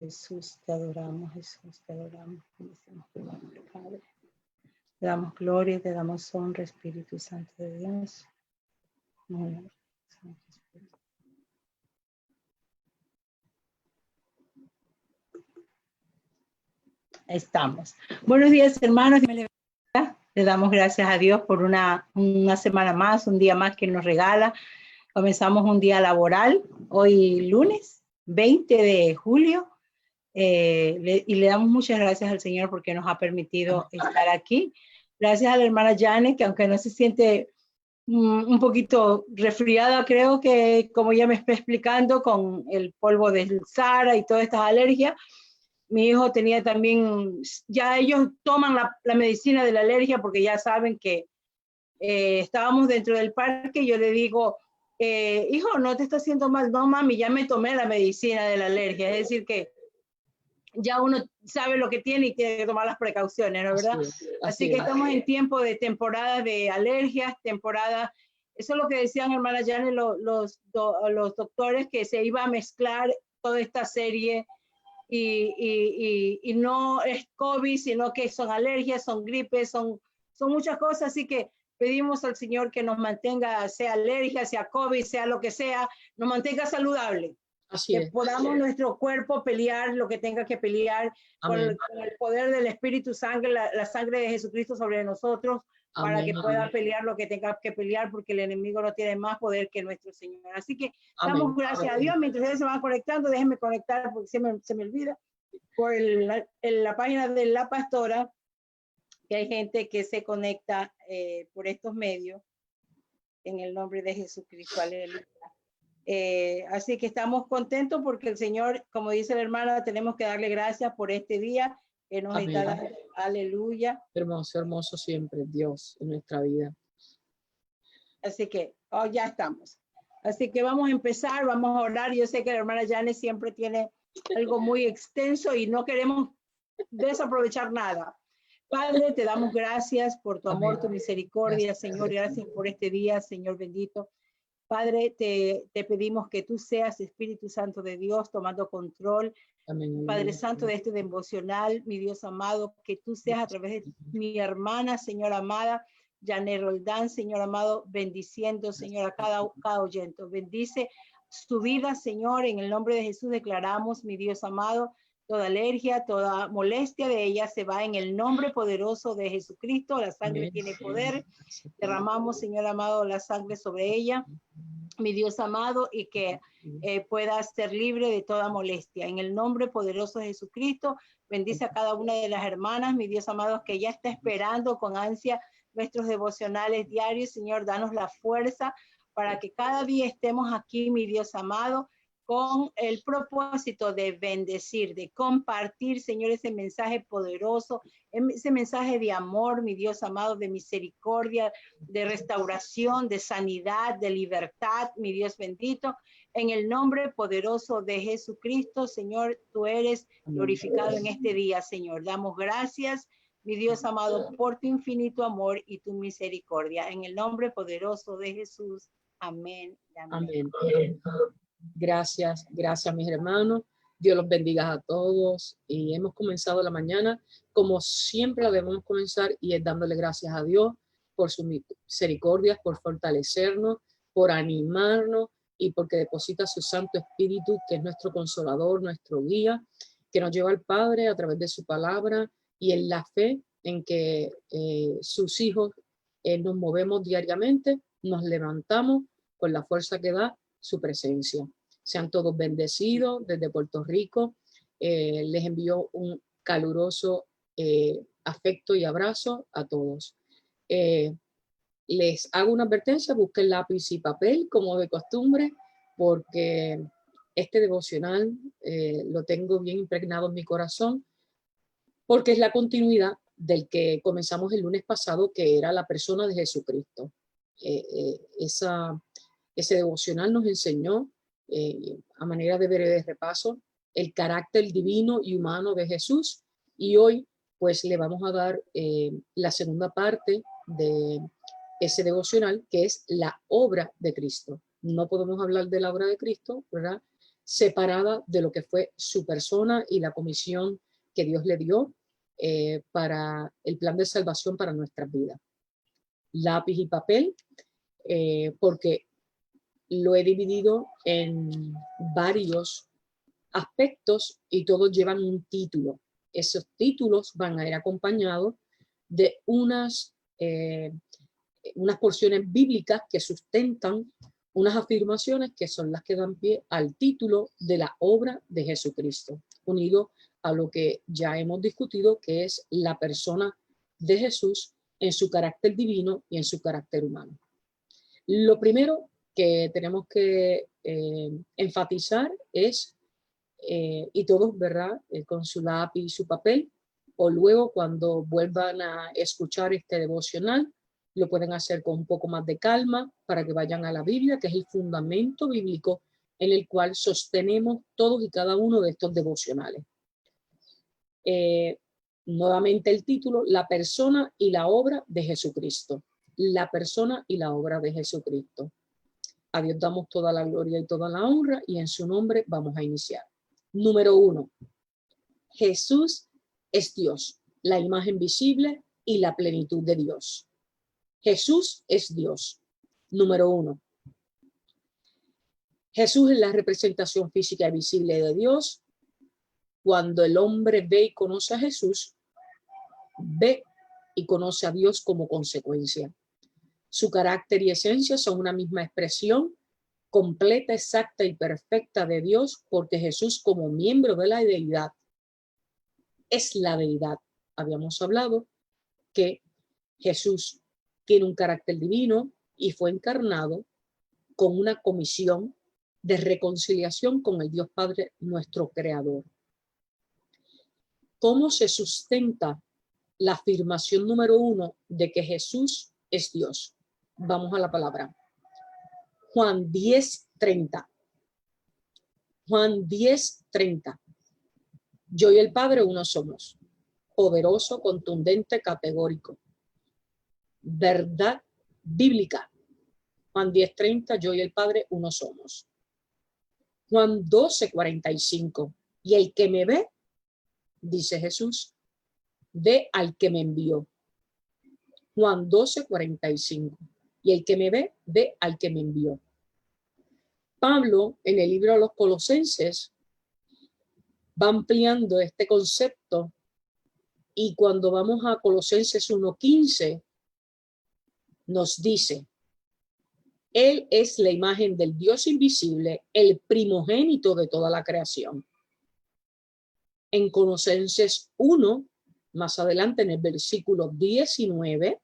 Jesús, te adoramos, Jesús, te adoramos. Bendecimos tu nombre, Padre. Te damos gloria, te damos honra, Espíritu Santo de Dios. Muy Santo Espíritu. Estamos. Buenos días, hermanos. Le damos gracias a Dios por una semana más, un día más que nos regala. Comenzamos un día laboral, hoy lunes 20 de julio. Y le damos muchas gracias al Señor porque nos ha permitido estar aquí. Gracias a la hermana Janet, que aunque no se siente un poquito resfriada, creo que como ya me está explicando con el polvo del Sahara y todas estas alergias, mi hijo tenía también, ya ellos toman la medicina de la alergia porque ya saben que estábamos dentro del parque y yo le digo, hijo, no te está haciendo mal, no mami, ya me tomé la medicina de la alergia, es decir que ya uno sabe lo que tiene y tiene que tomar las precauciones, ¿no es verdad? Así que estamos en tiempo de temporada de alergias, temporada, eso es lo que decían hermana Janet, los doctores, que se iba a mezclar toda esta serie y no es COVID, sino que son alergias, son gripes, son muchas cosas, así que pedimos al Señor que nos mantenga, sea alergia, sea COVID, sea lo que sea, nos mantenga saludable. Así que es. podamos nuestro cuerpo pelear lo que tenga que pelear con el poder del Espíritu Sangre, la sangre de Jesucristo sobre nosotros, Amén. para que pueda pelear lo que tenga que pelear, porque el enemigo no tiene más poder que nuestro Señor. Así que damos gracias a Dios. Mientras ustedes se van conectando, déjenme conectar porque se me olvida, por la página de La Pastora, que hay gente que se conecta por estos medios, en el nombre de Jesucristo. Aleluya. Así que estamos contentos porque el Señor, como dice la hermana, tenemos que darle gracias por este día que nos está dando. Aleluya. Hermoso, hermoso siempre Dios en nuestra vida. Así que ya estamos. Así que vamos a empezar, vamos a orar. Yo sé que la hermana Janet siempre tiene algo muy extenso y no queremos desaprovechar nada. Padre, te damos gracias por tu amor, tu misericordia, Señor. Gracias por este día, Señor bendito. Padre, te pedimos que tú seas Espíritu Santo de Dios tomando control. Amén. Padre Santo, de este devocional, mi Dios amado, que tú seas a través de mi hermana, Señor amada, Janet Roldán, Señor amado, bendiciendo, Señor, a cada oyente. Bendice su vida, Señor, en el nombre de Jesús declaramos, mi Dios amado, toda alergia, toda molestia de ella se va en el nombre poderoso de Jesucristo. La sangre tiene poder. Derramamos, Señor amado, la sangre sobre ella, mi Dios amado, y que pueda ser libre de toda molestia. En el nombre poderoso de Jesucristo, bendice a cada una de las hermanas, mi Dios amado, que ya está esperando con ansia nuestros devocionales diarios. Señor, danos la fuerza para que cada día estemos aquí, mi Dios amado, con el propósito de bendecir, de compartir, Señor, ese mensaje poderoso, ese mensaje de amor, mi Dios amado, de misericordia, de restauración, de sanidad, de libertad, mi Dios bendito. En el nombre poderoso de Jesucristo, Señor, tú eres glorificado en este día, Señor. Damos gracias, mi Dios amado, por tu infinito amor y tu misericordia. En el nombre poderoso de Jesús. Amén. Amén. Gracias, gracias mis hermanos. Dios los bendiga a todos. Y hemos comenzado la mañana como siempre la debemos comenzar, y es dándole gracias a Dios por sus misericordias, por fortalecernos, por animarnos y porque deposita su Santo Espíritu, que es nuestro consolador, nuestro guía, que nos lleva al Padre a través de su palabra, y en la fe en que sus hijos nos movemos diariamente, nos levantamos con la fuerza que da su presencia. Sean todos bendecidos desde Puerto Rico. Les envío un caluroso afecto y abrazo a todos. Les hago una advertencia: busquen lápiz y papel como de costumbre, porque este devocional lo tengo bien impregnado en mi corazón, porque es la continuidad del que comenzamos el lunes pasado, que era la persona de Jesucristo. Ese devocional nos enseñó, a manera de breve repaso, el carácter divino y humano de Jesús, y hoy pues le vamos a dar la segunda parte de ese devocional, que es la obra de Cristo. No podemos hablar de la obra de Cristo, ¿verdad?, separada de lo que fue su persona y la comisión que Dios le dio para el plan de salvación para nuestras vidas. Lápiz y papel, porque lo he dividido en varios aspectos y todos llevan un título. Esos títulos van a ir acompañados de unas porciones bíblicas que sustentan unas afirmaciones que son las que dan pie al título de la obra de Jesucristo, unido a lo que ya hemos discutido, que es la persona de Jesús en su carácter divino y en su carácter humano. Lo primero que tenemos que enfatizar es, y todos, ¿verdad?, con su lápiz y su papel, o luego cuando vuelvan a escuchar este devocional, lo pueden hacer con un poco más de calma para que vayan a la Biblia, que es el fundamento bíblico en el cual sostenemos todos y cada uno de estos devocionales. Nuevamente el título, la persona y la obra de Jesucristo. La persona y la obra de Jesucristo. A Dios damos toda la gloria y toda la honra y en su nombre vamos a iniciar. Número 1. Jesús es Dios, la imagen visible y la plenitud de Dios. Jesús es Dios. Número 1. Jesús es la representación física y visible de Dios. Cuando el hombre ve y conoce a Jesús, ve y conoce a Dios como consecuencia. Su carácter y esencia son una misma expresión completa, exacta y perfecta de Dios, porque Jesús, como miembro de la deidad, es la deidad. Habíamos hablado que Jesús tiene un carácter divino y fue encarnado con una comisión de reconciliación con el Dios Padre, nuestro Creador. ¿Cómo se sustenta la afirmación número 1 de que Jesús es Dios? Vamos a la palabra. Juan 10:30. Juan 10:30. Yo y el Padre uno somos. Poderoso, contundente, categórico. Verdad bíblica. Juan 10:30. Yo y el Padre uno somos. Juan 12:45. Y el que me ve, dice Jesús, ve al que me envió. Juan 12:45. Y el que me ve, ve al que me envió. Pablo, en el libro de los Colosenses, va ampliando este concepto y cuando vamos a Colosenses 1:15, nos dice, Él es la imagen del Dios invisible, el primogénito de toda la creación. En Colosenses 1, más adelante en el versículo 19,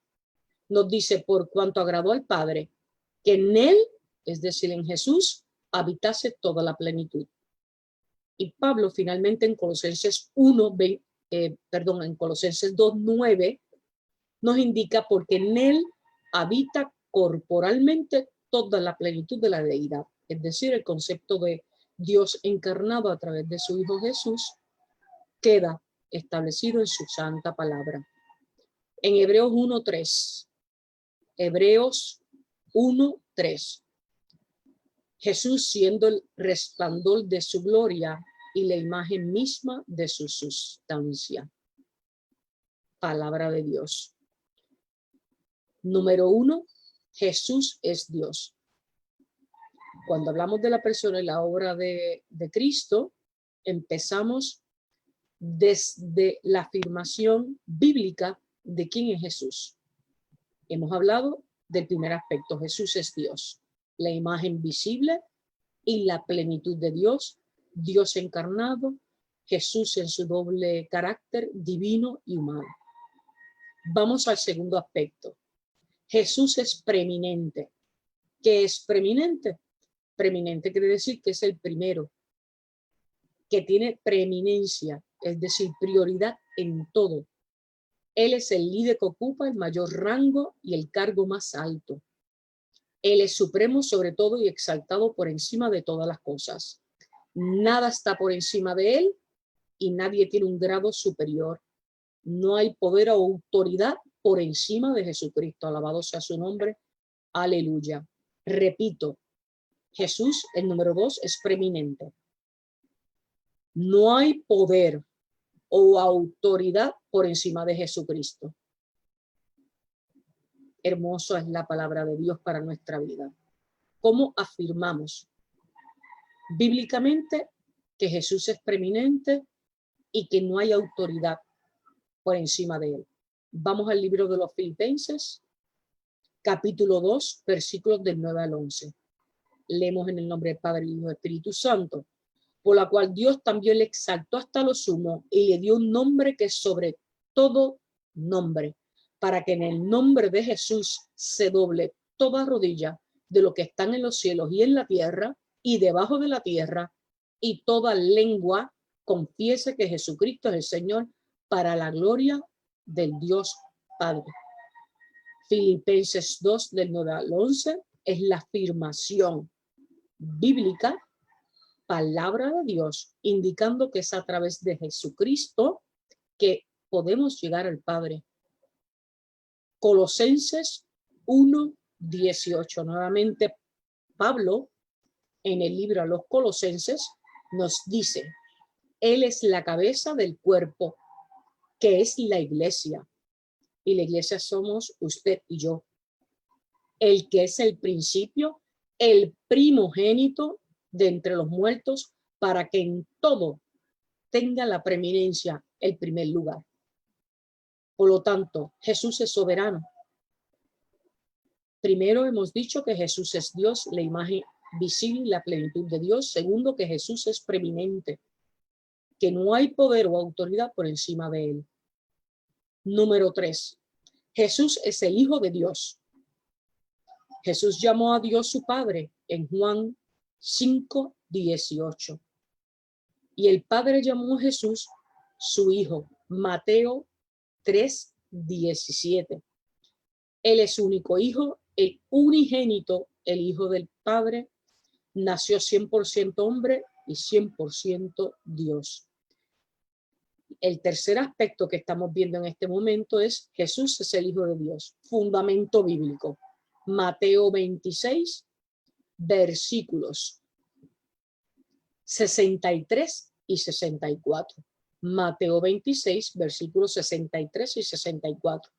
nos dice, por cuanto agradó al Padre, que en Él, es decir, en Jesús, habitase toda la plenitud. Y Pablo finalmente en Colosenses 2:9 nos indica porque en Él habita corporalmente toda la plenitud de la deidad. Es decir, el concepto de Dios encarnado a través de su Hijo Jesús queda establecido en su santa palabra. En Hebreos 1:3. Hebreos 1:3. Jesús siendo el resplandor de su gloria y la imagen misma de su sustancia. Palabra de Dios. Número 1, Jesús es Dios. Cuando hablamos de la persona y la obra de Cristo, empezamos desde la afirmación bíblica de quién es Jesús. Hemos hablado del primer aspecto, Jesús es Dios, la imagen visible y la plenitud de Dios, Dios encarnado, Jesús en su doble carácter divino y humano. Vamos al segundo aspecto. Jesús es preeminente. ¿Qué es preeminente? Preeminente quiere decir que es el primero, que tiene preeminencia, es decir, prioridad en todo. Él es el líder que ocupa el mayor rango y el cargo más alto. Él es supremo sobre todo y exaltado por encima de todas las cosas. Nada está por encima de él y nadie tiene un grado superior. No hay poder o autoridad por encima de Jesucristo. Alabado sea su nombre. Aleluya. Repito, Jesús, el número 2, es preeminente. No hay poder o autoridad por encima de Jesucristo. Hermosa es la palabra de Dios para nuestra vida. ¿Cómo afirmamos bíblicamente que Jesús es preeminente y que no hay autoridad por encima de él? Vamos al libro de los Filipenses, capítulo 2, versículos del 9 al 11. Leemos en el nombre del Padre, Hijo y Espíritu Santo, por la cual Dios también le exaltó hasta lo sumo y le dio un nombre que es sobre todo nombre, para que en el nombre de Jesús se doble toda rodilla de lo que están en los cielos y en la tierra y debajo de la tierra, y toda lengua confiese que Jesucristo es el Señor, para la gloria del Dios Padre. Filipenses 2, del 9 al 11, es la afirmación bíblica, palabra de Dios, indicando que es a través de Jesucristo que podemos llegar al Padre. Colosenses 1, 18. Nuevamente, Pablo, en el libro a los Colosenses, nos dice: Él es la cabeza del cuerpo, que es la iglesia. Y la iglesia somos usted y yo. El que es el principio, el primogénito de entre los muertos, para que en todo tenga la preeminencia, el primer lugar. Por lo tanto, Jesús es soberano. Primero hemos dicho que Jesús es Dios, la imagen visible y la plenitud de Dios. Segundo, que Jesús es preeminente, que no hay poder o autoridad por encima de él. Número 3, Jesús es el Hijo de Dios. Jesús llamó a Dios su Padre en Juan 5, 18. Y el Padre llamó a Jesús su Hijo, Mateo 3, 17. Él es único Hijo, el unigénito, el Hijo del Padre, nació 100% hombre y 100% Dios. El tercer aspecto que estamos viendo en este momento es Jesús es el Hijo de Dios, fundamento bíblico. Mateo 26, versículos 63 y 64. Mateo 26, versículos 63 y 64.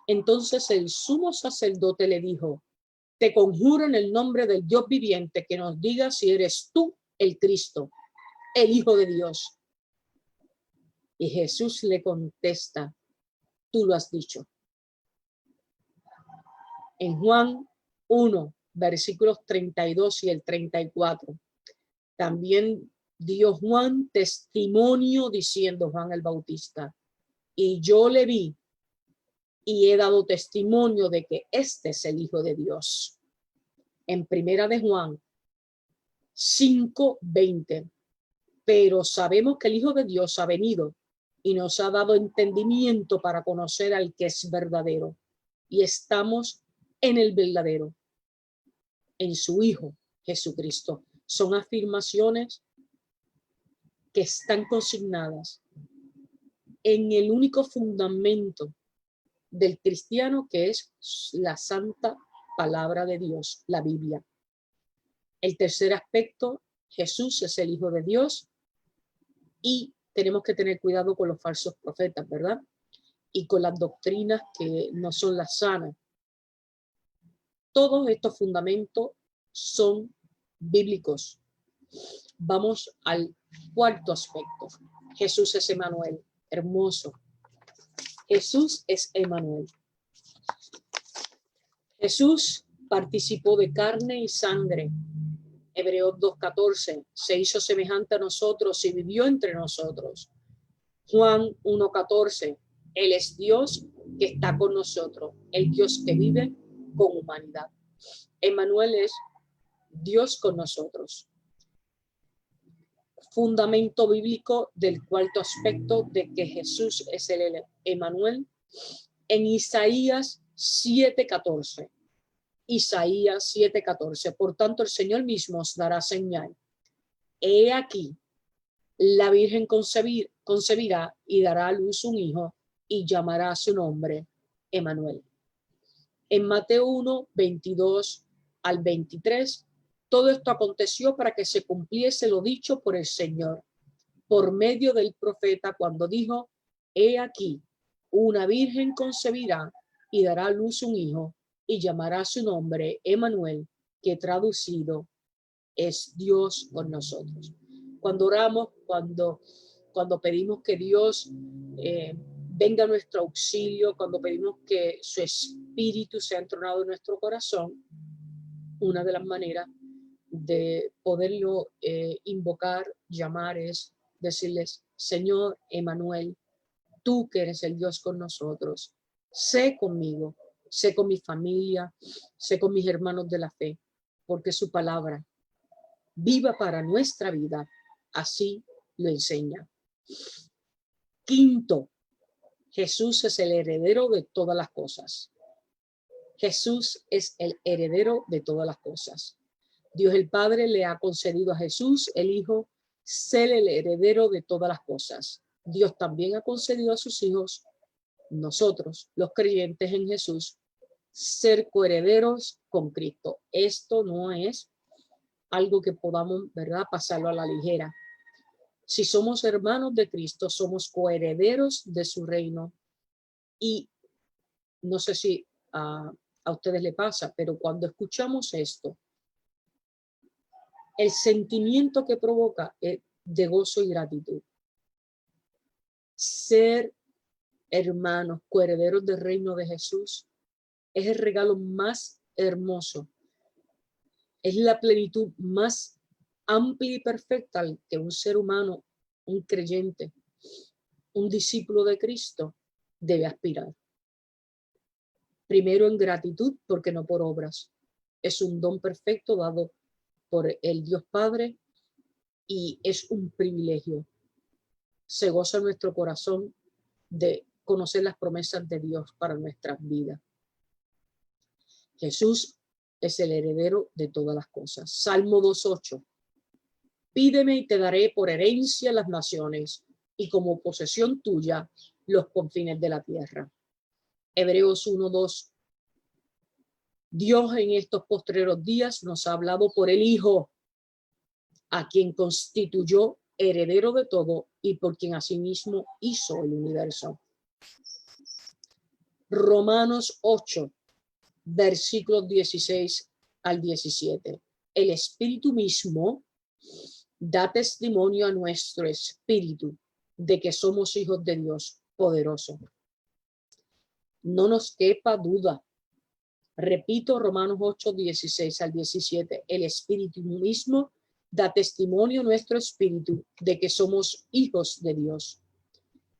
Entonces el sumo sacerdote le dijo: te conjuro en el nombre del Dios viviente que nos digas si eres tú el Cristo, el Hijo de Dios. Y Jesús le contesta: tú lo has dicho. En Juan 1, versículos 32 y el 34, también dio Juan testimonio diciendo, Juan el Bautista: y yo le vi y he dado testimonio de que este es el Hijo de Dios. En primera de Juan 5, 20. Pero sabemos que el Hijo de Dios ha venido y nos ha dado entendimiento para conocer al que es verdadero. Y estamos en el verdadero, en su Hijo Jesucristo. Son afirmaciones que están consignadas en el único fundamento del cristiano, que es la santa palabra de Dios, la Biblia. El tercer aspecto, Jesús es el Hijo de Dios, y tenemos que tener cuidado con los falsos profetas, ¿verdad? Y con las doctrinas que no son las sanas. Todos estos fundamentos son bíblicos. Vamos al cuarto aspecto. Jesús es Emmanuel. Hermoso. Jesús es Emmanuel. Jesús participó de carne y sangre. Hebreos 2:14, se hizo semejante a nosotros y vivió entre nosotros. Juan 1:14, Él es Dios que está con nosotros, el Dios que vive con humanidad. Emmanuel es Dios con nosotros. Fundamento bíblico del cuarto aspecto de que Jesús es el Emmanuel, en Isaías 7:14. Isaías 7:14. Por tanto, el Señor mismo os dará señal. He aquí, la Virgen concebirá y dará a luz un hijo y llamará a su nombre Emmanuel. En Mateo 1, 22 al 23, todo esto aconteció para que se cumpliese lo dicho por el Señor, por medio del profeta cuando dijo: he aquí, una virgen concebirá y dará a luz un hijo y llamará su nombre Emmanuel, que traducido es Dios con nosotros. Cuando oramos, cuando pedimos que Dios venga a nuestro auxilio, cuando pedimos que su espíritu sea entronado en nuestro corazón, una de las maneras de poderlo invocar, llamar, es decirles: Señor Emmanuel, tú que eres el Dios con nosotros, sé conmigo, sé con mi familia, sé con mis hermanos de la fe, porque su palabra viva para nuestra vida, así lo enseña. Quinto, Jesús es el heredero de todas las cosas. Jesús es el heredero de todas las cosas. Dios el Padre le ha concedido a Jesús, el Hijo, ser el heredero de todas las cosas. Dios también ha concedido a sus hijos, nosotros, los creyentes en Jesús, ser coherederos con Cristo. Esto no es algo que podamos, ¿verdad?, pasarlo a la ligera. Si somos hermanos de Cristo, somos coherederos de su reino. Y no sé si a ustedes les pasa, pero cuando escuchamos esto, el sentimiento que provoca es de gozo y gratitud. Ser hermanos, coherederos del reino de Jesús, es el regalo más hermoso. Es la plenitud más amplia y perfecta al que un ser humano, un creyente, un discípulo de Cristo debe aspirar. Primero en gratitud, porque no por obras. Es un don perfecto dado por el Dios Padre y es un privilegio. Se goza nuestro corazón de conocer las promesas de Dios para nuestras vidas. Jesús es el heredero de todas las cosas. Salmo 2:8. Pídeme y te daré por herencia las naciones y como posesión tuya los confines de la tierra. Hebreos 1:2. Dios en estos postreros días nos ha hablado por el Hijo, a quien constituyó heredero de todo y por quien asimismo hizo el universo. Romanos 8, versículos 16 al 17. El Espíritu mismo da testimonio a nuestro espíritu de que somos hijos de Dios poderoso. No nos quepa duda. Repito, Romanos 8, 16 al 17. El Espíritu mismo da testimonio a nuestro espíritu de que somos hijos de Dios.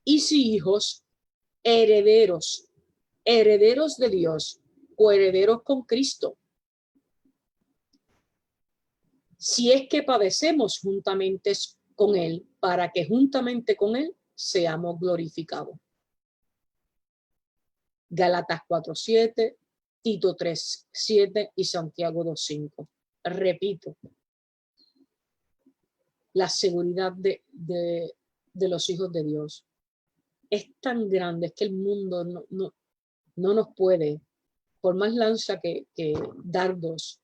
Y si hijos, herederos, herederos de Dios, coherederos con Cristo. Si es que padecemos juntamente con Él, para que juntamente con Él seamos glorificados. Gálatas 4:7, Tito 3:7 y Santiago 2:5. Repito, la seguridad de los hijos de Dios es tan grande, es que el mundo no nos puede, por más lanza que dardos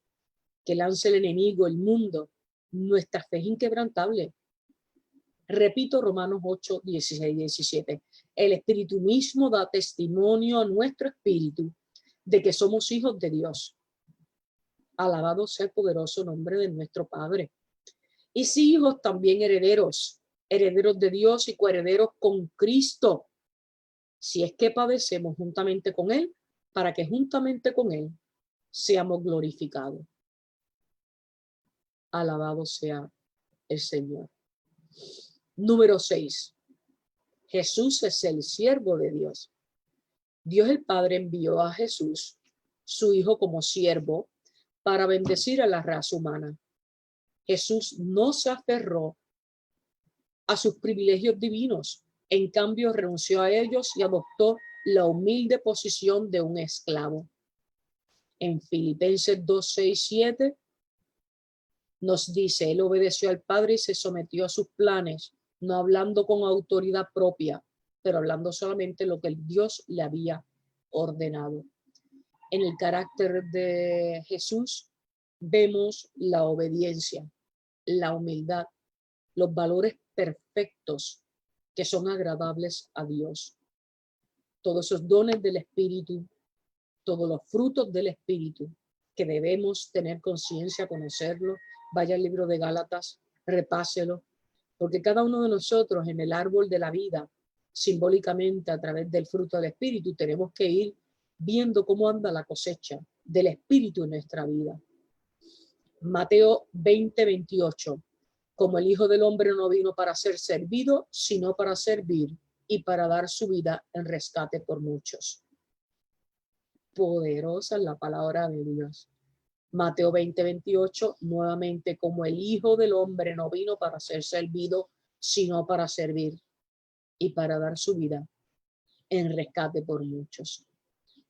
que lance el enemigo, el mundo, nuestra fe es inquebrantable. Repito, Romanos 8, 16 y 17. El Espíritu mismo da testimonio a nuestro espíritu de que somos hijos de Dios. Alabado sea el poderoso nombre de nuestro Padre. Y si hijos, también herederos, herederos de Dios y coherederos con Cristo, si es que padecemos juntamente con Él, para que juntamente con Él seamos glorificados. Alabado sea el Señor. Número 6. Jesús es el siervo de Dios. Dios el Padre envió a Jesús, su Hijo, como siervo para bendecir a la raza humana. Jesús no se aferró a sus privilegios divinos. En cambio, renunció a ellos y adoptó la humilde posición de un esclavo. En Filipenses 2, 6, 7 nos dice: Él obedeció al Padre y se sometió a sus planes, no hablando con autoridad propia, pero hablando solamente lo que el Dios le había ordenado. En el carácter de Jesús vemos la obediencia, la humildad, los valores perfectos que son agradables a Dios. Todos esos dones del Espíritu, todos los frutos del Espíritu, que debemos tener conciencia, conocerlo. Vaya al libro de Gálatas, repáselo, porque cada uno de nosotros en el árbol de la vida, simbólicamente a través del fruto del Espíritu, tenemos que ir viendo cómo anda la cosecha del Espíritu en nuestra vida. Mateo 20:28. Como el Hijo del Hombre no vino para ser servido, sino para servir y para dar su vida en rescate por muchos. Poderosa es la palabra de Dios. Mateo 20:28, nuevamente, como el Hijo del Hombre no vino para ser servido, sino para servir y para dar su vida en rescate por muchos.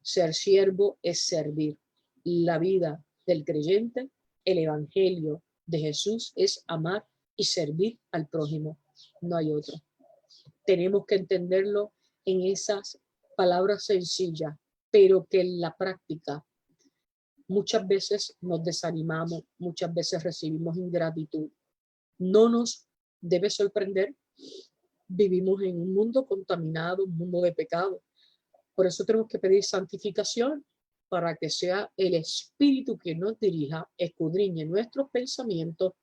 Ser siervo es servir. La vida del creyente, el evangelio de Jesús, es amar y servir al prójimo. No hay otro. Tenemos que entenderlo en esas palabras sencillas, pero que en la práctica muchas veces nos desanimamos, muchas veces recibimos ingratitud. No nos debe sorprender. Vivimos en un mundo contaminado, un mundo de pecado. Por eso tenemos que pedir santificación, para que sea el Espíritu que nos dirija, escudriñe nuestros pensamientos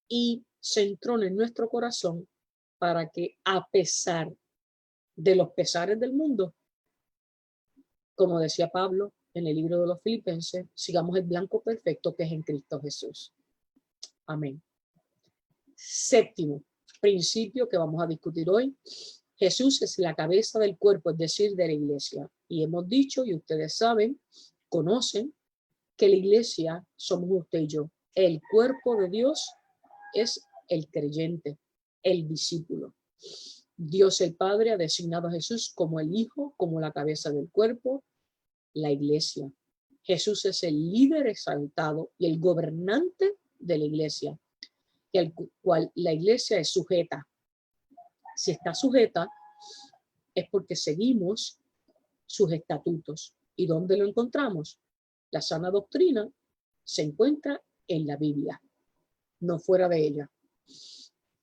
y se entrone en nuestro corazón, para que a pesar de los pesares del mundo, como decía Pablo en el libro de los Filipenses, sigamos el blanco perfecto que es en Cristo Jesús. Amén. Séptimo principio que vamos a discutir hoy. Jesús es la cabeza del cuerpo, es decir, de la iglesia. Y hemos dicho, y ustedes saben, conocen, que la iglesia somos usted y yo. El cuerpo de Dios es el creyente, el discípulo. Dios el Padre ha designado a Jesús como el Hijo, como la cabeza del cuerpo, la iglesia. Jesús es el líder exaltado y el gobernante de la iglesia, al cual la iglesia es sujeta. Si está sujeta, es porque seguimos sus estatutos. ¿Y dónde lo encontramos? La sana doctrina se encuentra en la Biblia, no fuera de ella.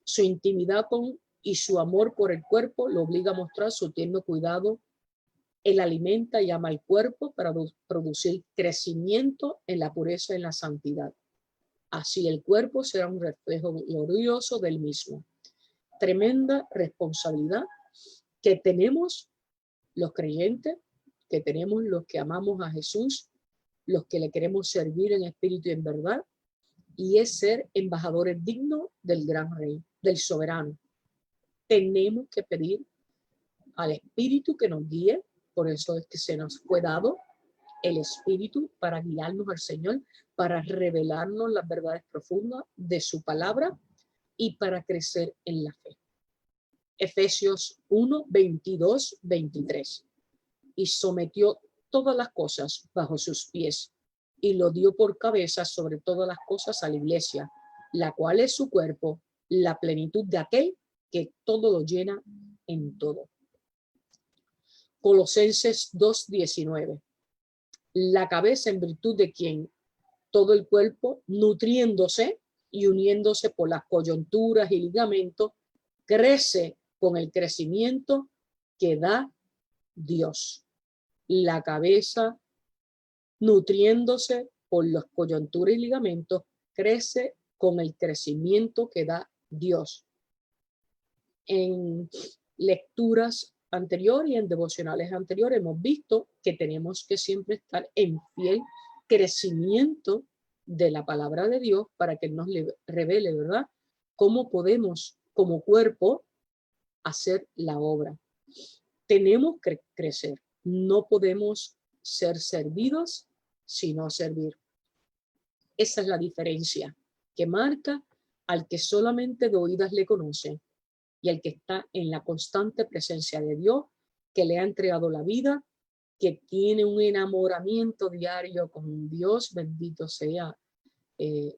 Su intimidad con y su amor por el cuerpo lo obliga a mostrar su tierno cuidado. Él alimenta y ama al cuerpo para producir crecimiento en la pureza y en la santidad. Así el cuerpo será un reflejo glorioso del mismo. Tremenda responsabilidad que tenemos los creyentes, que tenemos los que amamos a Jesús, los que le queremos servir en espíritu y en verdad, y es ser embajadores dignos del gran rey, del soberano. Tenemos que pedir al Espíritu que nos guíe, por eso es que se nos fue dado el Espíritu para guiarnos al Señor, para revelarnos las verdades profundas de su palabra y para crecer en la fe. Efesios 1, 22, 23. Y sometió todas las cosas bajo sus pies y lo dio por cabeza sobre todas las cosas a la iglesia, la cual es su cuerpo, la plenitud de aquel que todo lo llena en todo. Colosenses 2:19. La cabeza, en virtud de quien todo el cuerpo, nutriéndose y uniéndose por las coyunturas y ligamentos, crece con el crecimiento que da Dios. La cabeza, nutriéndose por las coyunturas y ligamentos, crece con el crecimiento que da Dios. En lecturas anteriores y en devocionales anteriores hemos visto que tenemos que siempre estar en fiel crecimiento de la palabra de Dios para que nos revele, ¿verdad?, cómo podemos como cuerpo hacer la obra. Tenemos que crecer. No podemos ser servidos sino servir. Esa es la diferencia que marca al que solamente de oídas le conoce y al que está en la constante presencia de Dios, que le ha entregado la vida, que tiene un enamoramiento diario con Dios. Bendito sea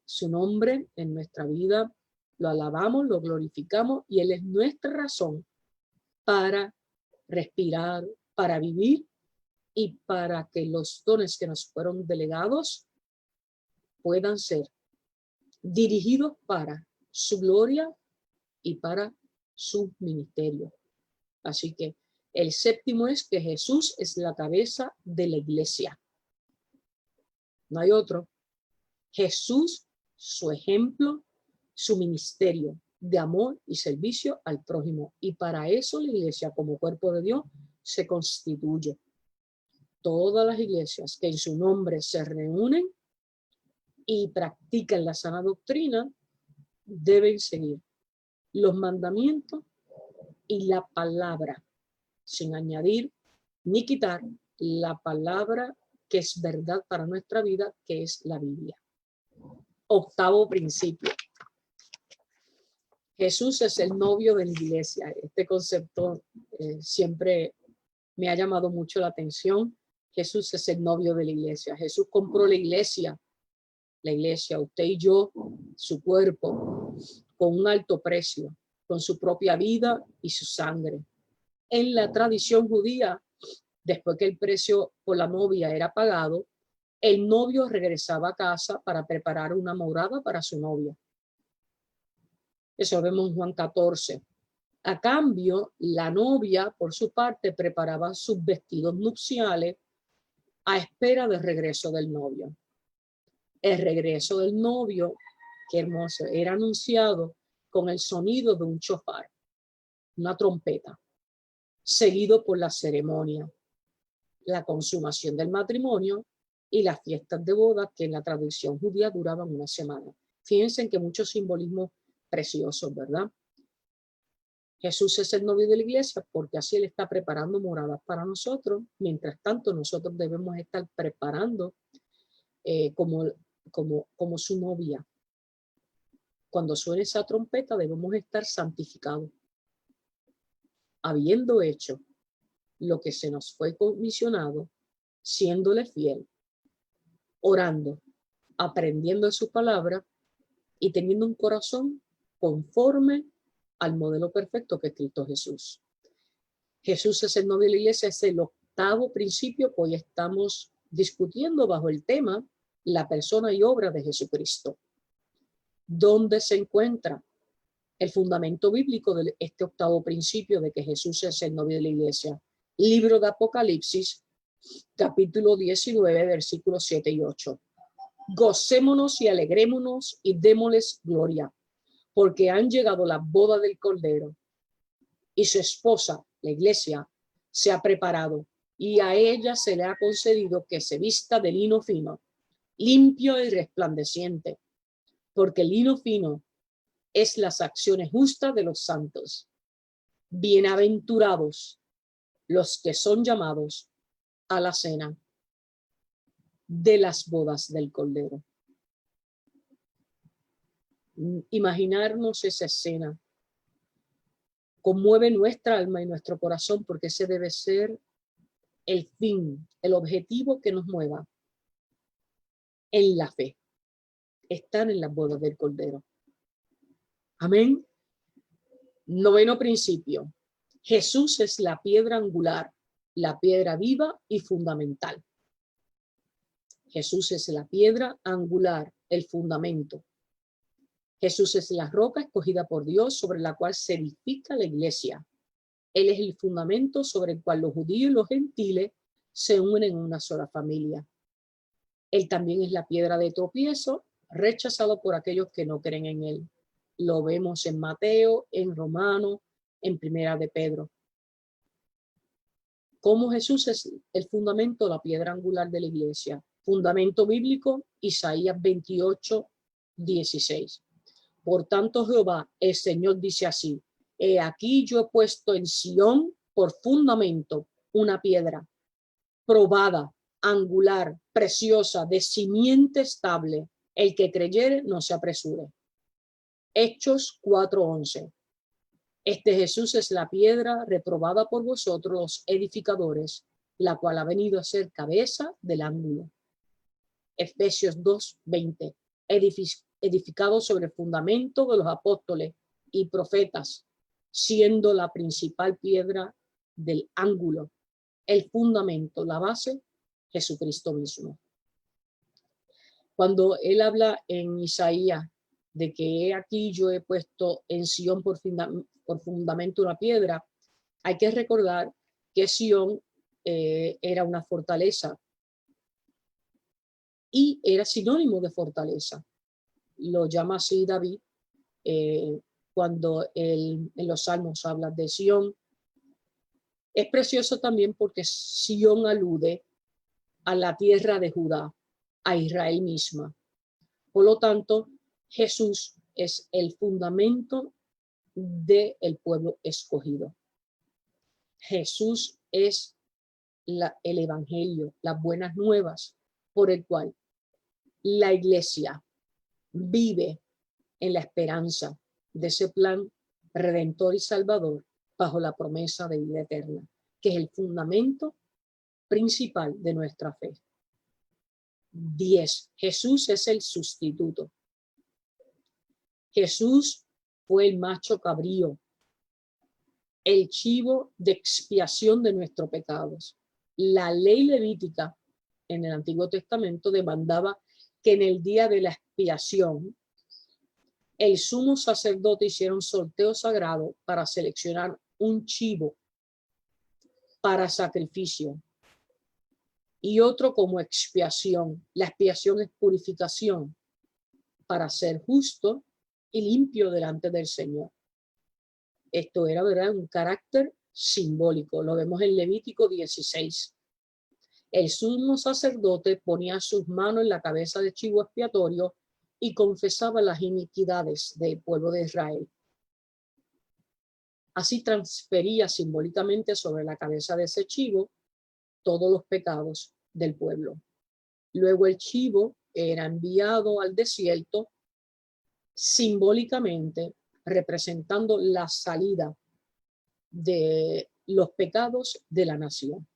su nombre en nuestra vida. Lo alabamos, lo glorificamos y Él es nuestra razón para respirar, para vivir y para que los dones que nos fueron delegados puedan ser dirigidos para su gloria y para su ministerio. Así que el séptimo es que Jesús es la cabeza de la iglesia. No hay otro. Jesús, su ejemplo, su ministerio de amor y servicio al prójimo. Y para eso la iglesia, como cuerpo de Dios, se constituye. Todas las iglesias que en su nombre se reúnen y practican la sana doctrina deben seguir los mandamientos y la palabra, sin añadir ni quitar la palabra que es verdad para nuestra vida, que es la Biblia. Octavo principio. Jesús es el novio de la iglesia. Este concepto siempre me ha llamado mucho la atención. Jesús es el novio de la iglesia. Jesús compró la iglesia, usted y yo, su cuerpo, con un alto precio, con su propia vida y su sangre. En la tradición judía, después que el precio por la novia era pagado, el novio regresaba a casa para preparar una morada para su novia. Eso lo vemos en Juan 14. A cambio, la novia, por su parte, preparaba sus vestidos nupciales a espera del regreso del novio. El regreso del novio, qué hermoso, era anunciado con el sonido de un shofar, una trompeta, seguido por la ceremonia, la consumación del matrimonio y las fiestas de boda, que en la tradición judía duraban una semana. Fíjense en que muchos simbolismos preciosos, ¿verdad? Jesús es el novio de la iglesia porque así Él está preparando moradas para nosotros. Mientras tanto, nosotros debemos estar preparando como su novia. Cuando suene esa trompeta, debemos estar santificados, habiendo hecho lo que se nos fue comisionado, siéndole fiel, orando, aprendiendo de su palabra y teniendo un corazón conforme al modelo perfecto que es Cristo Jesús. Jesús es el novio de la iglesia, es el octavo principio que hoy estamos discutiendo bajo el tema la persona y obra de Jesucristo. ¿Dónde se encuentra el fundamento bíblico de este octavo principio de que Jesús es el novio de la iglesia? Libro de Apocalipsis, capítulo 19, versículos 7 y 8. Gocémonos y alegrémonos y démosles gloria, porque han llegado las bodas del Cordero y su esposa, la iglesia, se ha preparado y a ella se le ha concedido que se vista de lino fino, limpio y resplandeciente, porque el lino fino es las acciones justas de los santos. Bienaventurados los que son llamados a la cena de las bodas del Cordero. Imaginarnos esa escena conmueve nuestra alma y nuestro corazón, porque ese debe ser el fin, el objetivo que nos mueva en la fe, estar en las bodas del Cordero. Amén. Noveno principio. Jesús es la piedra angular, la piedra viva y fundamental. Jesús es la piedra angular, el fundamento. Jesús es la roca escogida por Dios sobre la cual se edifica la iglesia. Él es el fundamento sobre el cual los judíos y los gentiles se unen en una sola familia. Él también es la piedra de tropiezo, rechazado por aquellos que no creen en él. Lo vemos en Mateo, en Romanos, en Primera de Pedro. Como Jesús es el fundamento, la piedra angular de la iglesia. Fundamento bíblico, Isaías 28, 16. Por tanto, Jehová, el Señor, dice así: he aquí yo he puesto en Sión por fundamento una piedra probada, angular, preciosa, de simiente estable. El que creyere no se apresure. Hechos 4:11. Este Jesús es la piedra reprobada por vosotros los edificadores, la cual ha venido a ser cabeza del ángulo. Efesios 2:20. Edificado sobre el fundamento de los apóstoles y profetas, siendo la principal piedra del ángulo, el fundamento, la base, Jesucristo mismo. Cuando él habla en Isaías de que aquí yo he puesto en Sión por fundamento una piedra, hay que recordar que Sión era una fortaleza y era sinónimo de fortaleza. Lo llama así David cuando en los Salmos habla de Sión. Es precioso también porque Sión alude a la tierra de Judá, a Israel misma. Por lo tanto, Jesús es el fundamento del pueblo escogido. Jesús es el evangelio, las buenas nuevas, por el cual la iglesia vive en la esperanza de ese plan redentor y salvador bajo la promesa de vida eterna, que es el fundamento principal de nuestra fe. 10. Jesús es el sustituto. Jesús fue el macho cabrío, el chivo de expiación de nuestros pecados. La ley levítica en el Antiguo Testamento demandaba que en el día de la expiación el sumo sacerdote hiciera un sorteo sagrado para seleccionar un chivo para sacrificio y otro como expiación. La expiación es purificación para ser justo y limpio delante del Señor. Esto era, ¿verdad?, un carácter simbólico. Lo vemos en Levítico 16. El sumo sacerdote ponía sus manos en la cabeza del chivo expiatorio y confesaba las iniquidades del pueblo de Israel. Así transfería simbólicamente sobre la cabeza de ese chivo todos los pecados del pueblo. Luego el chivo era enviado al desierto simbólicamente representando la salida de los pecados de la nación.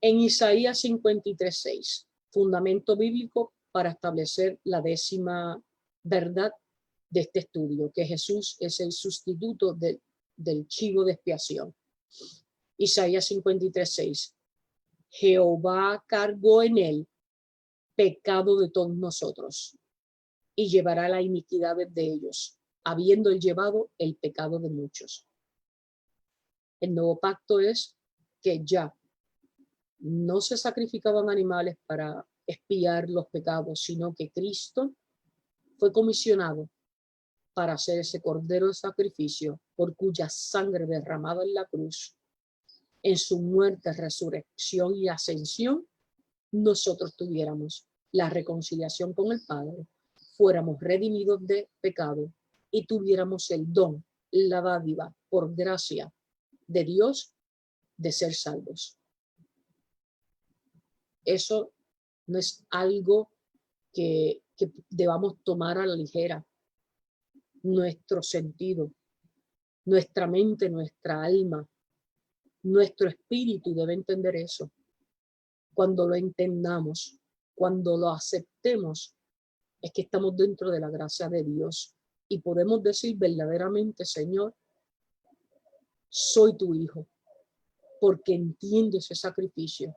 En Isaías 53:6, fundamento bíblico para establecer la 10ª verdad de este estudio, que Jesús es el sustituto del chivo de expiación. Isaías 53:6, Jehová cargó en él pecado de todos nosotros y llevará la iniquidad de ellos, habiendo él llevado el pecado de muchos. El nuevo pacto es que ya no se sacrificaban animales para expiar los pecados, sino que Cristo fue comisionado para hacer ese cordero de sacrificio por cuya sangre derramada en la cruz, en su muerte, resurrección y ascensión, nosotros tuviéramos la reconciliación con el Padre, fuéramos redimidos de pecado y tuviéramos el don, la dádiva por gracia de Dios de ser salvos. Eso no es algo que debamos tomar a la ligera. Nuestro sentido, nuestra mente, nuestra alma, nuestro espíritu debe entender eso. Cuando lo entendamos, cuando lo aceptemos, es que estamos dentro de la gracia de Dios y podemos decir verdaderamente: Señor, soy tu hijo, porque entiendo ese sacrificio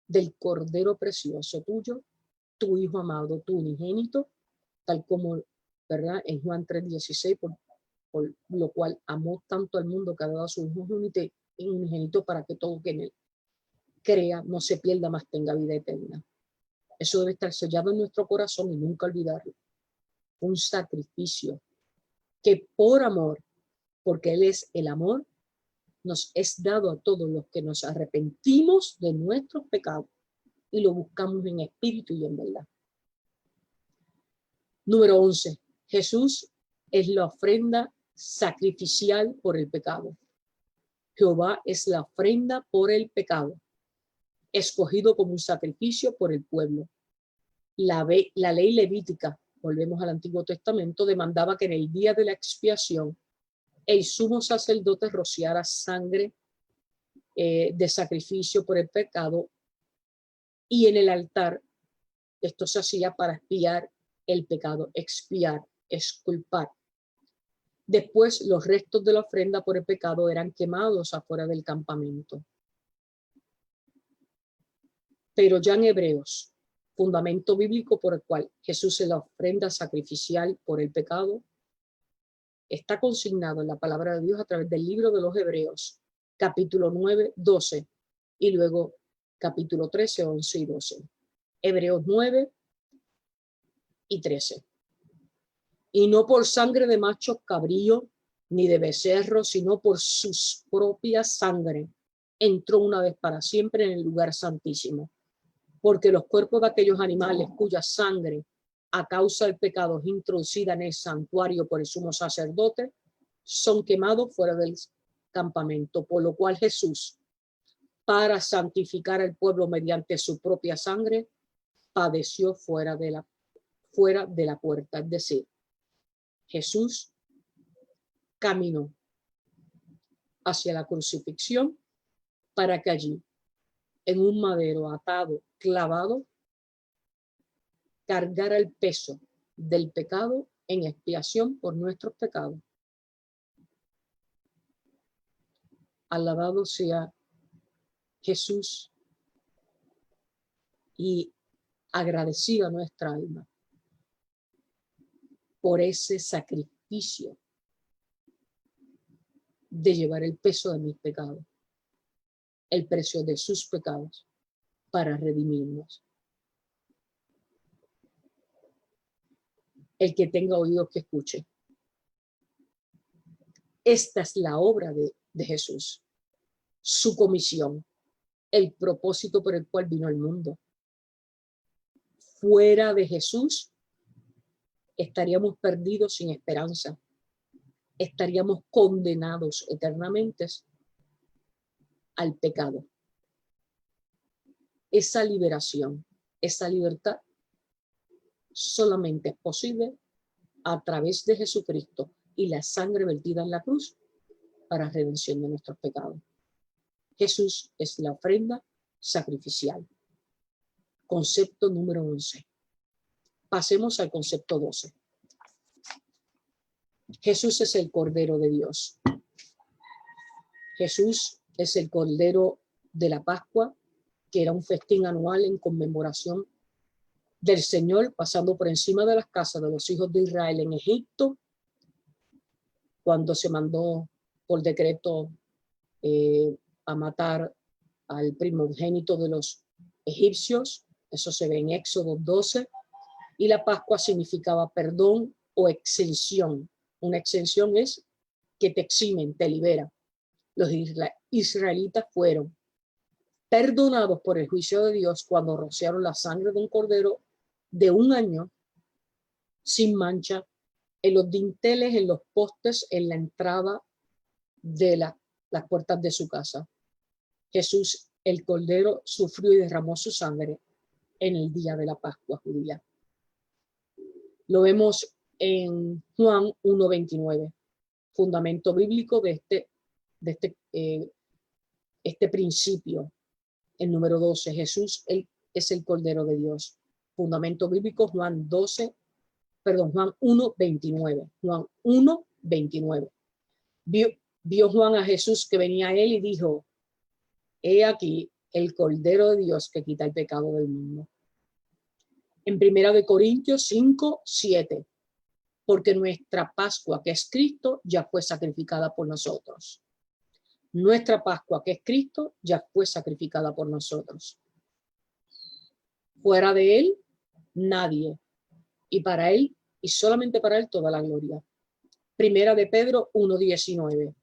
del cordero precioso tuyo, tu hijo amado, tu unigénito, tal como, ¿verdad?, en Juan 3:16, por lo cual amó tanto al mundo que ha dado a su hijo unigénito para que todo que en él crea no se pierda, mas tenga vida eterna. Eso debe estar sellado en nuestro corazón y nunca olvidarlo. Un sacrificio que por amor, porque Él es el amor, nos es dado a todos los que nos arrepentimos de nuestros pecados y lo buscamos en espíritu y en verdad. Número 11. Jesús es la ofrenda sacrificial por el pecado. Jehová es la ofrenda por el pecado, escogido como un sacrificio por el pueblo. La ley levítica, volvemos al Antiguo Testamento, demandaba que en el día de la expiación el sumo sacerdote rociara sangre de sacrificio por el pecado, y en el altar esto se hacía para expiar el pecado, expiar, exculpar. Después los restos de la ofrenda por el pecado eran quemados afuera del campamento. Pero ya en Hebreos fundamento bíblico por el cual Jesús es la ofrenda sacrificial por el pecado, está consignado en la palabra de Dios a través del libro de los Hebreos, capítulo 9, 12, y luego capítulo 13, 11 y 12. Hebreos 9 y 13. Y no por sangre de machos cabrío, ni de becerros, sino por sus propias sangre, entró una vez para siempre en el lugar santísimo. Porque los cuerpos de aquellos animales cuya sangre a causa del pecado es introducida en el santuario por el sumo sacerdote, son quemados fuera del campamento, por lo cual Jesús, para santificar al pueblo mediante su propia sangre, padeció fuera de la puerta. Es decir, Jesús caminó hacia la crucifixión para que allí, en un madero atado, clavado, cargara el peso del pecado en expiación por nuestros pecados. Alabado sea Jesús y agradecida nuestra alma por ese sacrificio de llevar el peso de mis pecados, el precio de sus pecados para redimirnos. El que tenga oídos que escuche. Esta es la obra de Jesús, su comisión, el propósito por el cual vino al mundo. Fuera de Jesús estaríamos perdidos sin esperanza, estaríamos condenados eternamente al pecado. Esa liberación, esa libertad solamente es posible a través de Jesucristo y la sangre vertida en la cruz para redención de nuestros pecados. Jesús es la ofrenda sacrificial. Concepto número 11. Pasemos al concepto 12. Jesús es el Cordero de Dios. Jesús es el Cordero de la Pascua, que era un festín anual en conmemoración del Señor pasando por encima de las casas de los hijos de Israel en Egipto, cuando se mandó por decreto a matar al primogénito de los egipcios. Eso se ve en Éxodo 12. Y la Pascua significaba perdón o exención. Una exención es que te eximen, te libera. Los israelitas fueron perdonados por el juicio de Dios cuando rociaron la sangre de un cordero de 1 año sin mancha en los dinteles, en los postes, en la entrada de las puertas de su casa. Jesús, el Cordero, sufrió y derramó su sangre en el día de la Pascua judía. Lo vemos en Juan 1:29, fundamento bíblico de este principio. El número 12, Jesús es el Cordero de Dios. Fundamento bíblico, Juan 1:29. Juan 1:29. Vio Juan a Jesús que venía a él y dijo: he aquí el Cordero de Dios que quita el pecado del mundo. En 1 Corintios 5:7, porque nuestra Pascua, que es Cristo, ya fue sacrificada por nosotros. Nuestra Pascua, que es Cristo, ya fue sacrificada por nosotros. Fuera de él, nadie. Y para él, y solamente para él, toda la gloria. 1 Pedro 1:19.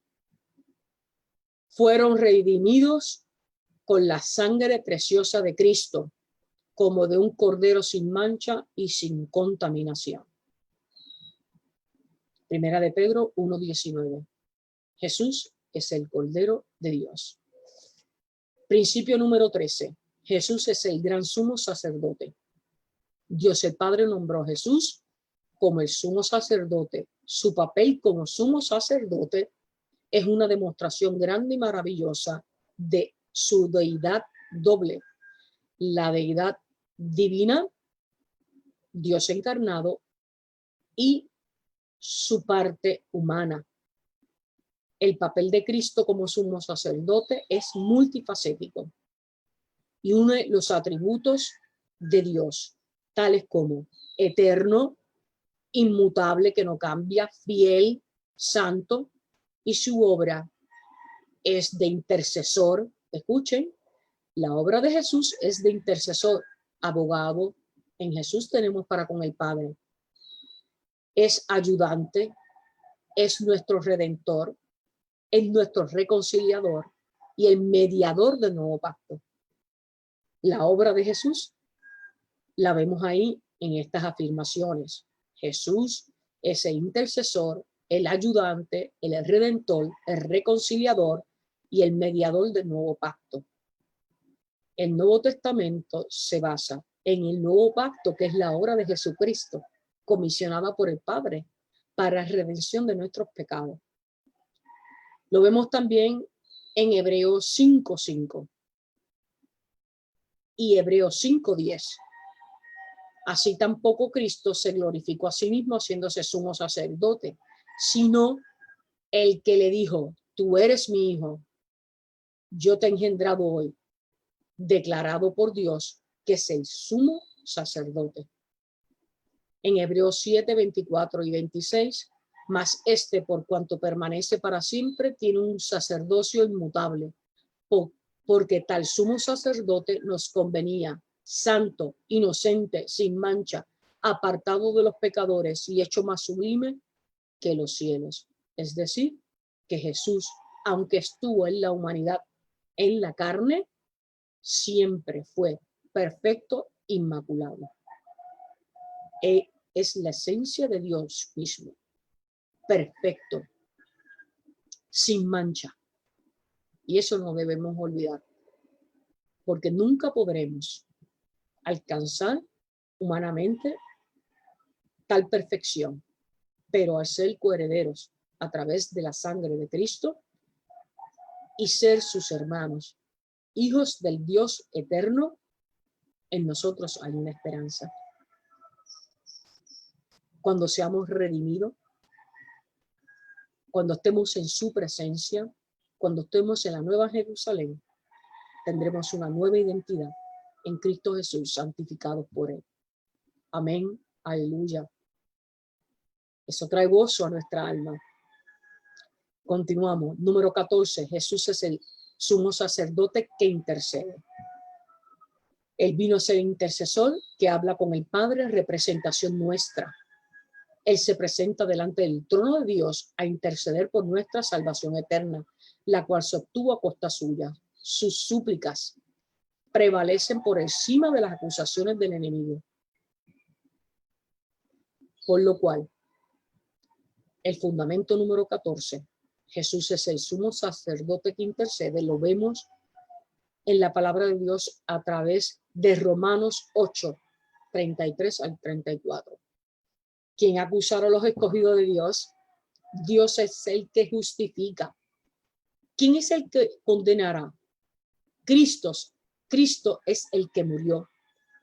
Fueron redimidos con la sangre preciosa de Cristo, como de un cordero sin mancha y sin contaminación. 1 Pedro 1:19. Jesús es el Cordero de Dios. Principio número 13. Jesús es el gran sumo sacerdote. Dios el Padre nombró a Jesús como el sumo sacerdote. Su papel como sumo sacerdote es una demostración grande y maravillosa de su deidad doble. La deidad divina, Dios encarnado, y su parte humana. El papel de Cristo como sumo sacerdote es multifacético y une los atributos de Dios, tales como eterno, inmutable, que no cambia, fiel, santo, y su obra es de intercesor. Escuchen, la obra de Jesús es de intercesor, abogado. En Jesús tenemos para con el Padre. Es ayudante, es nuestro redentor, es nuestro reconciliador y el mediador del nuevo pacto. La obra de Jesús la vemos ahí en estas afirmaciones. Jesús es el intercesor, el ayudante, el redentor, el reconciliador y el mediador del nuevo pacto. El Nuevo Testamento se basa en el nuevo pacto, que es la obra de Jesucristo, comisionada por el Padre para redención de nuestros pecados. Lo vemos también en Hebreos 5:5 y Hebreos 5:10. Así tampoco Cristo se glorificó a sí mismo haciéndose sumo sacerdote, sino el que le dijo: tú eres mi hijo, yo te he engendrado hoy, declarado por Dios que es el sumo sacerdote. En Hebreos 7:24 y 26, mas por cuanto permanece para siempre, tiene un sacerdocio inmutable, porque tal sumo sacerdote nos convenía, santo, inocente, sin mancha, apartado de los pecadores y hecho más sublime que los cielos. Es decir, que Jesús, aunque estuvo en la humanidad, en la carne, siempre fue perfecto, inmaculado. Es la esencia de Dios mismo, perfecto, sin mancha. Y eso no debemos olvidar, porque nunca podremos alcanzar humanamente tal perfección, pero al ser coherederos a través de la sangre de Cristo y ser sus hermanos, hijos del Dios eterno, en nosotros hay una esperanza. Cuando seamos redimidos, cuando estemos en su presencia, cuando estemos en la nueva Jerusalén, tendremos una nueva identidad en Cristo Jesús, santificados por Él. Amén, aleluya. Eso trae gozo a nuestra alma. Continuamos. Número 14. Jesús es el sumo sacerdote que intercede. Él vino a ser intercesor que habla con el Padre, representación nuestra. Él se presenta delante del trono de Dios a interceder por nuestra salvación eterna, la cual se obtuvo a costa suya. Sus súplicas prevalecen por encima de las acusaciones del enemigo. Por lo cual, el fundamento número 14, Jesús es el sumo sacerdote que intercede, lo vemos en la palabra de Dios a través de Romanos 8, 33 al 34. ¿Quién acusará a los escogidos de Dios? Dios es el que justifica. ¿Quién es el que condenará? Cristo es el que murió,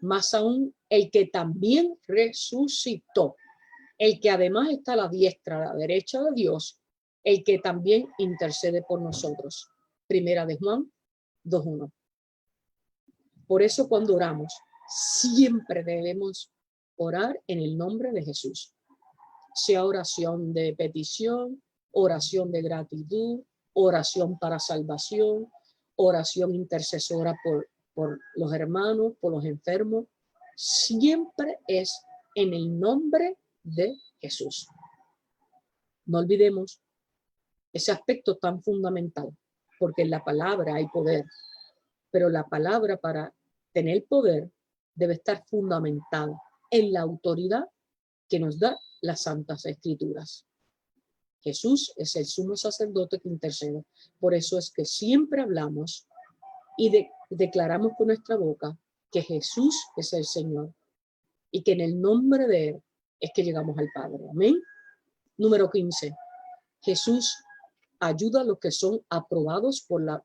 más aún el que también resucitó, el que además está a la diestra, a la derecha de Dios, el que también intercede por nosotros. Primera de Juan 2:1. Por eso cuando oramos, siempre debemos orar en el nombre de Jesús. Sea oración de petición, oración de gratitud, oración para salvación, oración intercesora por los hermanos, por los enfermos. Siempre es en el nombre de Jesús. No olvidemos ese aspecto tan fundamental, porque en la palabra hay poder, pero la palabra, para tener poder, debe estar fundamentada en la autoridad que nos da las Santas Escrituras. Jesús es el sumo sacerdote que intercede. Por eso es que siempre hablamos y declaramos con nuestra boca que Jesús es el Señor y que en el nombre de Él es que llegamos al Padre. Amén. Número 15. Jesús ayuda a los que son aprobados por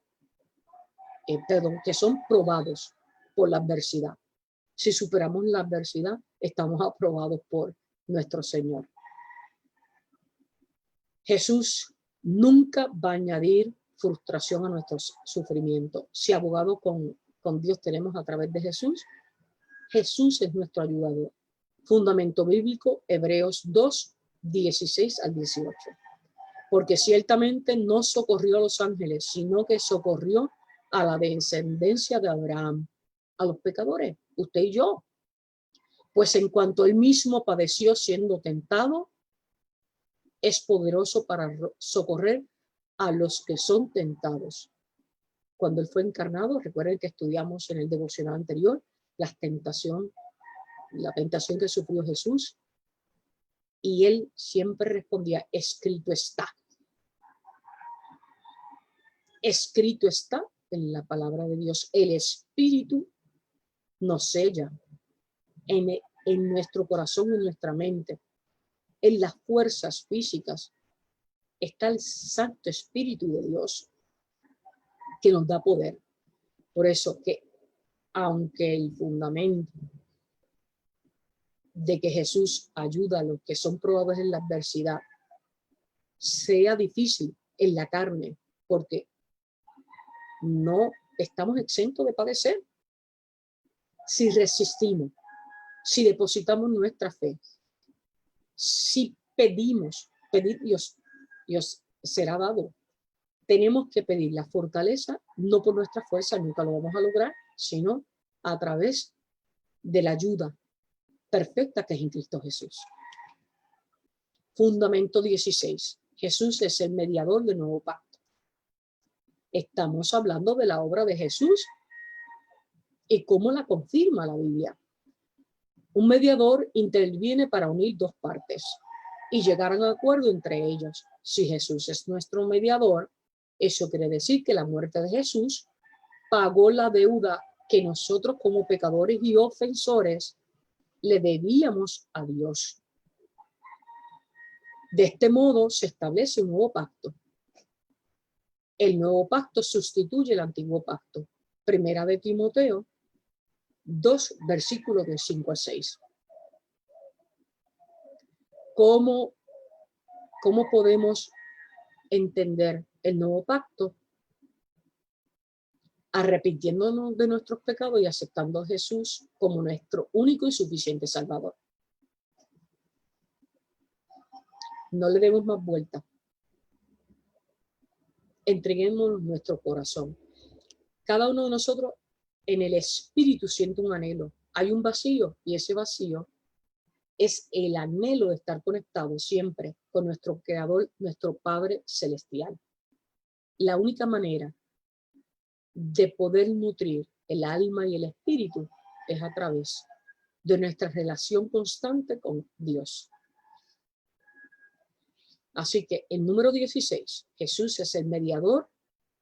que son probados por la adversidad. Si superamos la adversidad, estamos aprobados por nuestro Señor. Jesús nunca va a añadir frustración a nuestro sufrimiento. Si abogado con Dios tenemos a través de Jesús, Jesús es nuestro ayudador. Fundamento bíblico, Hebreos 2, 16 al 18. Porque ciertamente no socorrió a los ángeles, sino que socorrió a la descendencia de Abraham, a los pecadores, usted y yo. Pues en cuanto él mismo padeció siendo tentado, es poderoso para socorrer a los que son tentados. Cuando él fue encarnado, recuerden que estudiamos en el devocional anterior la tentación que sufrió Jesús, y él siempre respondía, escrito está. Escrito está en la palabra de Dios. El Espíritu nos sella en nuestro corazón, en nuestra mente, en las fuerzas físicas. Está el Santo Espíritu de Dios que nos da poder. Por eso que aunque el fundamento de que Jesús ayuda a los que son probados en la adversidad sea difícil en la carne, porque no estamos exentos de padecer. Si resistimos, si depositamos nuestra fe, si pedimos, pedir, Dios será dado. Tenemos que pedir la fortaleza, no por nuestra fuerza, nunca lo vamos a lograr, sino a través de la ayuda perfecta que es en Cristo Jesús. Fundamento 16. Jesús es el mediador del nuevo pacto. Estamos hablando de la obra de Jesús y cómo la confirma la Biblia. Un mediador interviene para unir dos partes y llegar a un acuerdo entre ellos. Si Jesús es nuestro mediador, eso quiere decir que la muerte de Jesús pagó la deuda que nosotros como pecadores y ofensores le debíamos a Dios. De este modo se establece un nuevo pacto. El nuevo pacto sustituye el antiguo pacto. Primera de Timoteo 2, versículos de 5 a 6. ¿Cómo podemos entender el nuevo pacto? Arrepintiéndonos de nuestros pecados y aceptando a Jesús como nuestro único y suficiente Salvador. No le demos más vuelta. Entreguemos nuestro corazón. Cada uno de nosotros en el espíritu siente un anhelo. Hay un vacío y ese vacío es el anhelo de estar conectado siempre con nuestro Creador, nuestro Padre Celestial. La única manera de poder nutrir el alma y el espíritu es a través de nuestra relación constante con Dios. Así que el número 16, Jesús es el mediador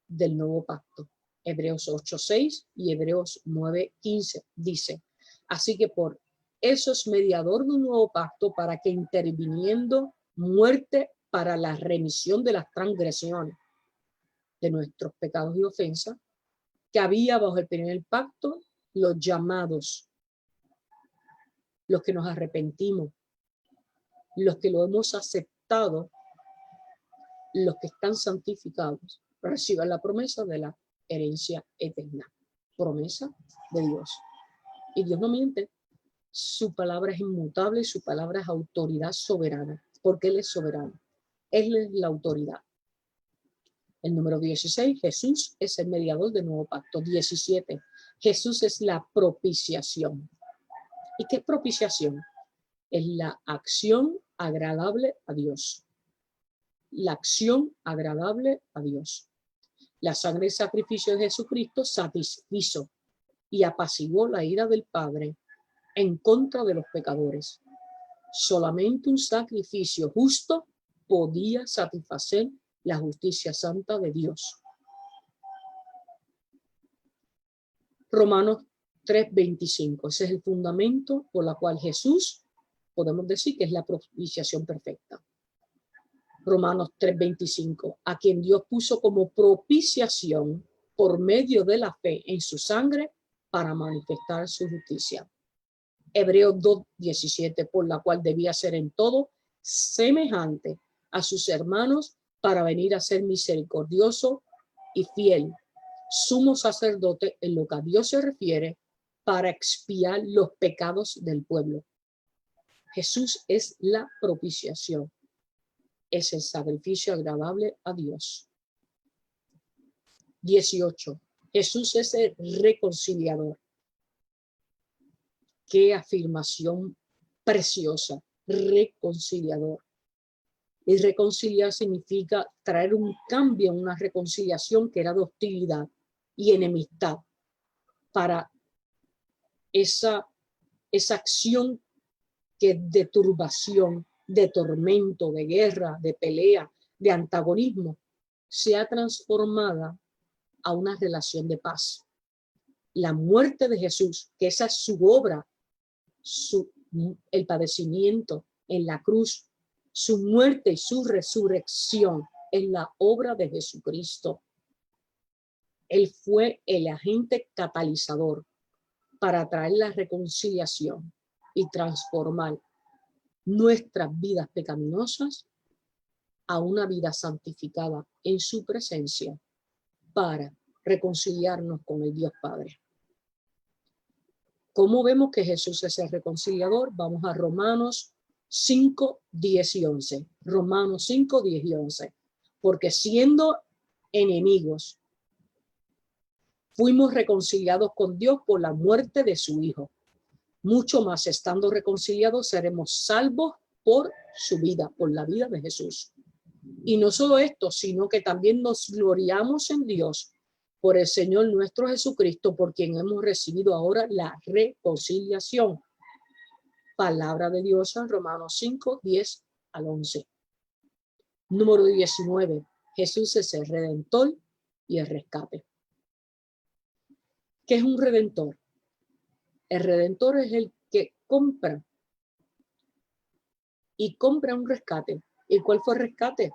del nuevo pacto. Hebreos 8:6 y Hebreos 9:15 dice, así que por eso es mediador de un nuevo pacto para que interviniendo muerte para la remisión de las transgresiones de nuestros pecados y ofensas que había bajo el primer pacto, los llamados, los que nos arrepentimos, los que lo hemos aceptado, los que están santificados, reciban la promesa de la herencia eterna. Promesa de Dios. Y Dios no miente. Su palabra es inmutable y su palabra es autoridad soberana, porque Él es soberano. Él es la autoridad. El número 16, Jesús es el mediador del nuevo pacto. 17, Jesús es la propiciación. ¿Y qué es propiciación? Es la acción agradable a Dios. La acción agradable a Dios. La sangre y sacrificio de Jesucristo satisfizo y apaciguó la ira del Padre en contra de los pecadores. Solamente un sacrificio justo podía satisfacer la justicia santa de Dios. Romanos 3:25. Ese es el fundamento por la cual Jesús, podemos decir que es la propiciación perfecta. Romanos 3:25. A quien Dios puso como propiciación por medio de la fe en su sangre para manifestar su justicia. Hebreos 2:17. Por la cual debía ser en todo semejante a sus hermanos para venir a ser misericordioso y fiel, sumo sacerdote en lo que a Dios se refiere para expiar los pecados del pueblo. Jesús es la propiciación. Es el sacrificio agradable a Dios. 18. Jesús es el reconciliador. Qué afirmación preciosa. Reconciliador. Y reconciliar significa traer un cambio, una reconciliación que era de hostilidad y enemistad, para esa acción que de turbación, de tormento, de guerra, de pelea, de antagonismo, sea transformada a una relación de paz. La muerte de Jesús, que esa es su obra, el padecimiento en la cruz, su muerte y su resurrección es la obra de Jesucristo. Él fue el agente catalizador para traer la reconciliación y transformar nuestras vidas pecaminosas a una vida santificada en su presencia para reconciliarnos con el Dios Padre. ¿Cómo vemos que Jesús es el reconciliador? Vamos a Romanos 5, 10 y 11. Romanos 5, 10 y 11. Porque siendo enemigos, fuimos reconciliados con Dios por la muerte de su Hijo. Mucho más, estando reconciliados, seremos salvos por su vida, por la vida de Jesús. Y no solo esto, sino que también nos gloriamos en Dios por el Señor nuestro Jesucristo, por quien hemos recibido ahora la reconciliación. Palabra de Dios en Romanos 5, 10 al 11. Número 19. Jesús es el Redentor y el rescate. ¿Qué es un redentor? El redentor es el que compra un rescate. ¿Y cuál fue el rescate?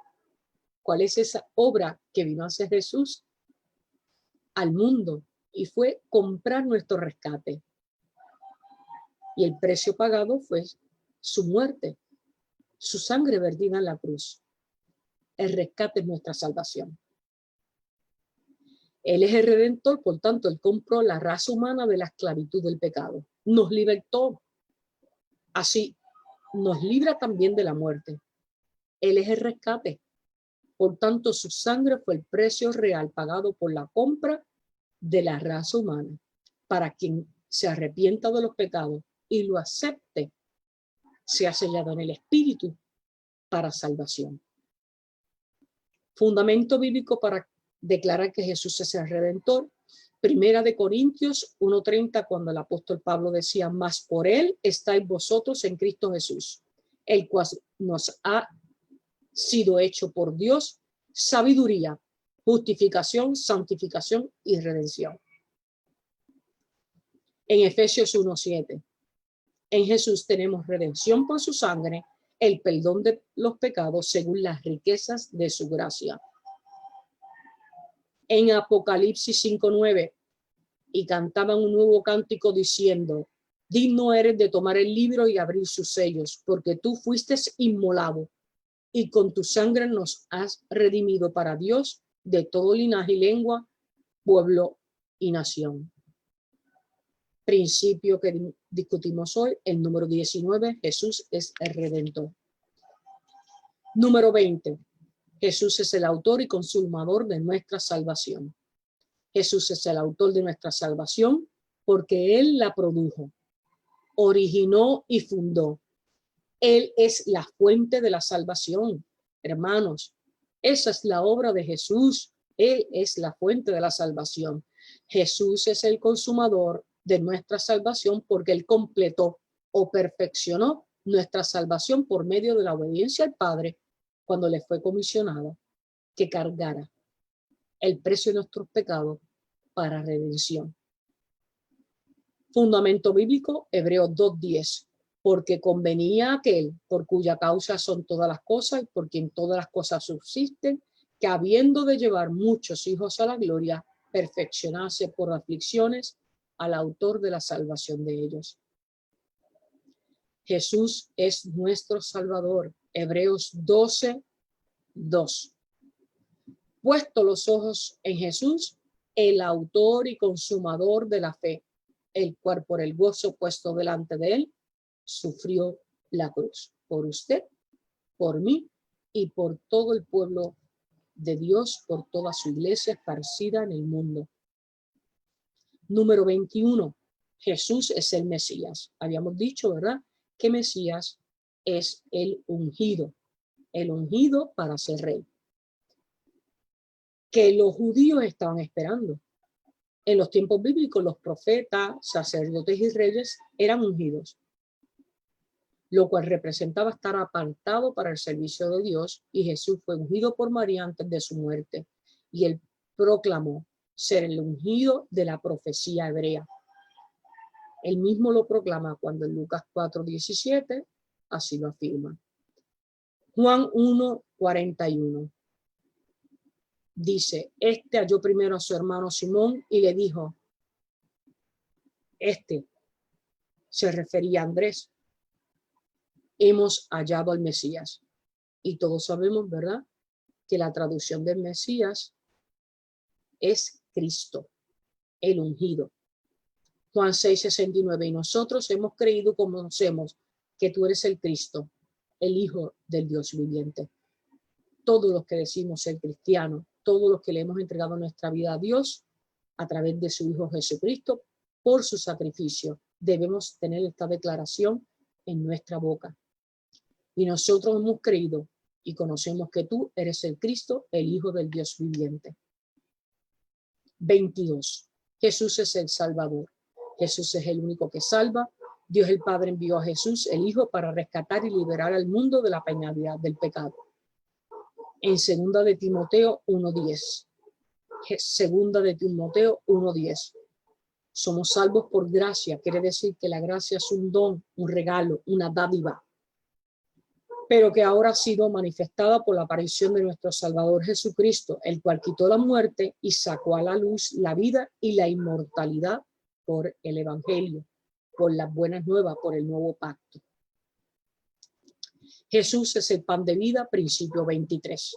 ¿Cuál es esa obra que vino a hacer Jesús al mundo? Y fue comprar nuestro rescate. Y el precio pagado fue su muerte, su sangre vertida en la cruz. El rescate es nuestra salvación. Él es el redentor, por tanto, él compró la raza humana de la esclavitud del pecado. Nos libertó. Así, nos libra también de la muerte. Él es el rescate. Por tanto, su sangre fue el precio real pagado por la compra de la raza humana. Para quien se arrepienta de los pecados y lo acepte, se ha sellado en el Espíritu para salvación. Fundamento bíblico para declarar que Jesús es el Redentor. Primera de Corintios 1:30, cuando el apóstol Pablo decía: mas por él estáis vosotros en Cristo Jesús, el cual nos ha sido hecho por Dios sabiduría, justificación, santificación y redención. En Efesios 1:7, en Jesús tenemos redención por su sangre, el perdón de los pecados según las riquezas de su gracia. En Apocalipsis 5:9, y cantaban un nuevo cántico diciendo: digno eres de tomar el libro y abrir sus sellos, porque tú fuiste inmolado y con tu sangre nos has redimido para Dios de todo linaje y lengua, pueblo y nación. Principio que discutimos hoy, el número 19, Jesús es el Redentor. Número 20, Jesús es el autor y consumador de nuestra salvación. Jesús es el autor de nuestra salvación porque Él la produjo, originó y fundó. Él es la fuente de la salvación, hermanos. Esa es la obra de Jesús. Él es la fuente de la salvación. Jesús es el consumador de nuestra salvación porque Él completó o perfeccionó nuestra salvación por medio de la obediencia al Padre cuando le fue comisionado que cargara el precio de nuestros pecados para redención. Fundamento bíblico, Hebreos 2:10. Porque convenía aquel por cuya causa son todas las cosas y por quien todas las cosas subsisten, que habiendo de llevar muchos hijos a la gloria, perfeccionase por aflicciones al autor de la salvación de ellos. Jesús es nuestro Salvador. Hebreos 12:2. Puesto los ojos en Jesús, el autor y consumador de la fe, el cual por el gozo puesto delante de él, sufrió la cruz. Por usted, por mí y por todo el pueblo de Dios, por toda su iglesia esparcida en el mundo. Número 21. Jesús es el Mesías. Habíamos dicho, ¿verdad?, que Mesías es el ungido para ser rey, que los judíos estaban esperando. En los tiempos bíblicos, los profetas, sacerdotes y reyes eran ungidos, lo cual representaba estar apartado para el servicio de Dios, y Jesús fue ungido por María antes de su muerte, y él proclamó ser el ungido de la profecía hebrea. Él mismo lo proclama cuando en Lucas 4:17 así lo afirma. Juan 1:41 dice, halló primero a su hermano Simón y le dijo, se refería a Andrés, hemos hallado al Mesías. Y todos sabemos, ¿verdad?, que la traducción del Mesías es Cristo, el ungido. Juan 6:69, y nosotros hemos creído, conocemos que tú eres el Cristo, el Hijo del Dios viviente. Todos los que decimos ser cristianos, todos los que le hemos entregado nuestra vida a Dios a través de su Hijo Jesucristo, por su sacrificio, debemos tener esta declaración en nuestra boca. Y nosotros hemos creído y conocemos que tú eres el Cristo, el Hijo del Dios viviente. 22. Jesús es el Salvador. Jesús es el único que salva. Dios el Padre envió a Jesús, el Hijo, para rescatar y liberar al mundo de la penalidad del pecado. En 2 de Timoteo 1:10. 2 de Timoteo 1:10. Somos salvos por gracia. Quiere decir que la gracia es un don, un regalo, una dádiva, pero que ahora ha sido manifestada por la aparición de nuestro Salvador Jesucristo, el cual quitó la muerte y sacó a la luz la vida y la inmortalidad por el Evangelio, por las buenas nuevas, por el nuevo pacto. Jesús es el pan de vida, principio 23.